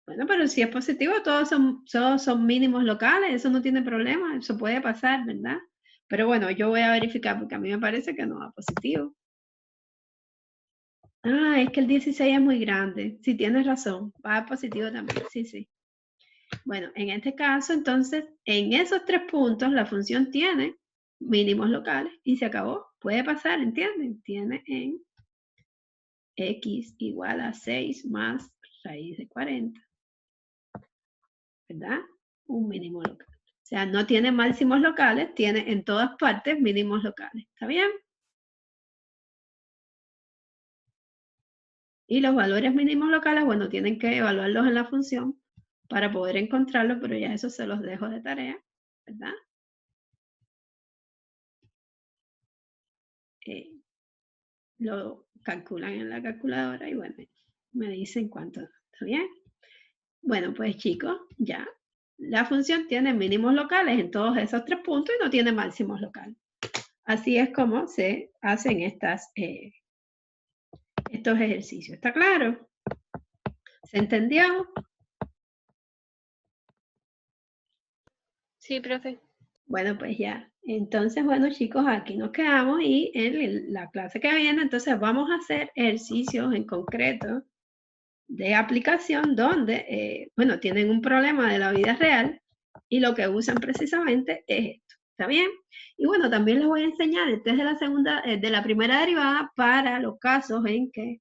Bueno, pero si es positivo, todos son mínimos locales. Eso no tiene problema. Eso puede pasar, ¿verdad? Pero bueno, yo voy a verificar porque a mí me parece que no da positivo. Ah, es que el 16 es muy grande. Sí, tienes razón. Va a positivo también. Sí, sí. Bueno, en este caso, entonces, en esos 3 puntos, la función tiene mínimos locales y se acabó. Puede pasar, ¿entienden? Tiene en x igual a 6 más raíz de 40. ¿Verdad? Un mínimo local. O sea, no tiene máximos locales, tiene en todas partes mínimos locales. ¿Está bien? Y los valores mínimos locales, bueno, tienen que evaluarlos en la función para poder encontrarlos, pero ya eso se los dejo de tarea, ¿verdad? Lo calculan en la calculadora y bueno, me dicen cuánto. ¿Está bien? Bueno, pues chicos, ya. La función tiene mínimos locales en todos esos 3 puntos y no tiene máximos locales. Así es como se hacen estos ejercicios. ¿Está claro? ¿Se entendió? Sí, profe. Bueno, pues ya. Entonces, bueno, chicos, aquí nos quedamos y en la clase que viene, entonces vamos a hacer ejercicios en concreto de aplicación donde, bueno, tienen un problema de la vida real y lo que usan precisamente es esto. ¿Está bien? Y bueno, también les voy a enseñar el test de la primera derivada para los casos en que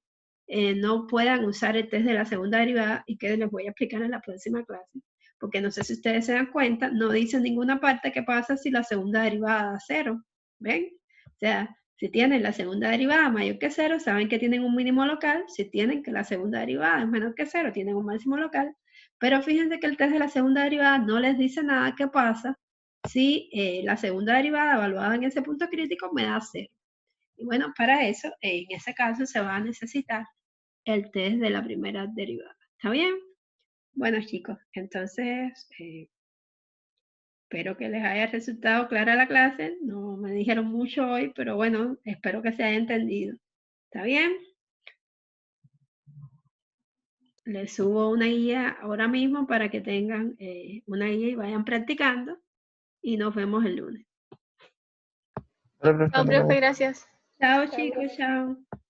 no puedan usar el test de la segunda derivada y que les voy a explicar en la próxima clase. Porque no sé si ustedes se dan cuenta, no dice en ninguna parte qué pasa si la segunda derivada da 0. ¿Ven? O sea, si tienen la segunda derivada mayor que 0, saben que tienen un mínimo local. Si tienen que la segunda derivada es menor que 0, tienen un máximo local. Pero fíjense que el test de la segunda derivada no les dice nada qué pasa si la segunda derivada evaluada en ese punto crítico me da 0. Y bueno, para eso, en ese caso, se va a necesitar el test de la primera derivada. ¿Está bien? Bueno, chicos, entonces espero que les haya resultado clara la clase. No me dijeron mucho hoy, pero bueno, espero que se haya entendido. ¿Está bien? Les subo una guía ahora mismo para que tengan una guía y vayan practicando. Y nos vemos el lunes. Hola, profe, Chao, nos profe, vemos. gracias. Chao, Chao, chicos, profe. chao.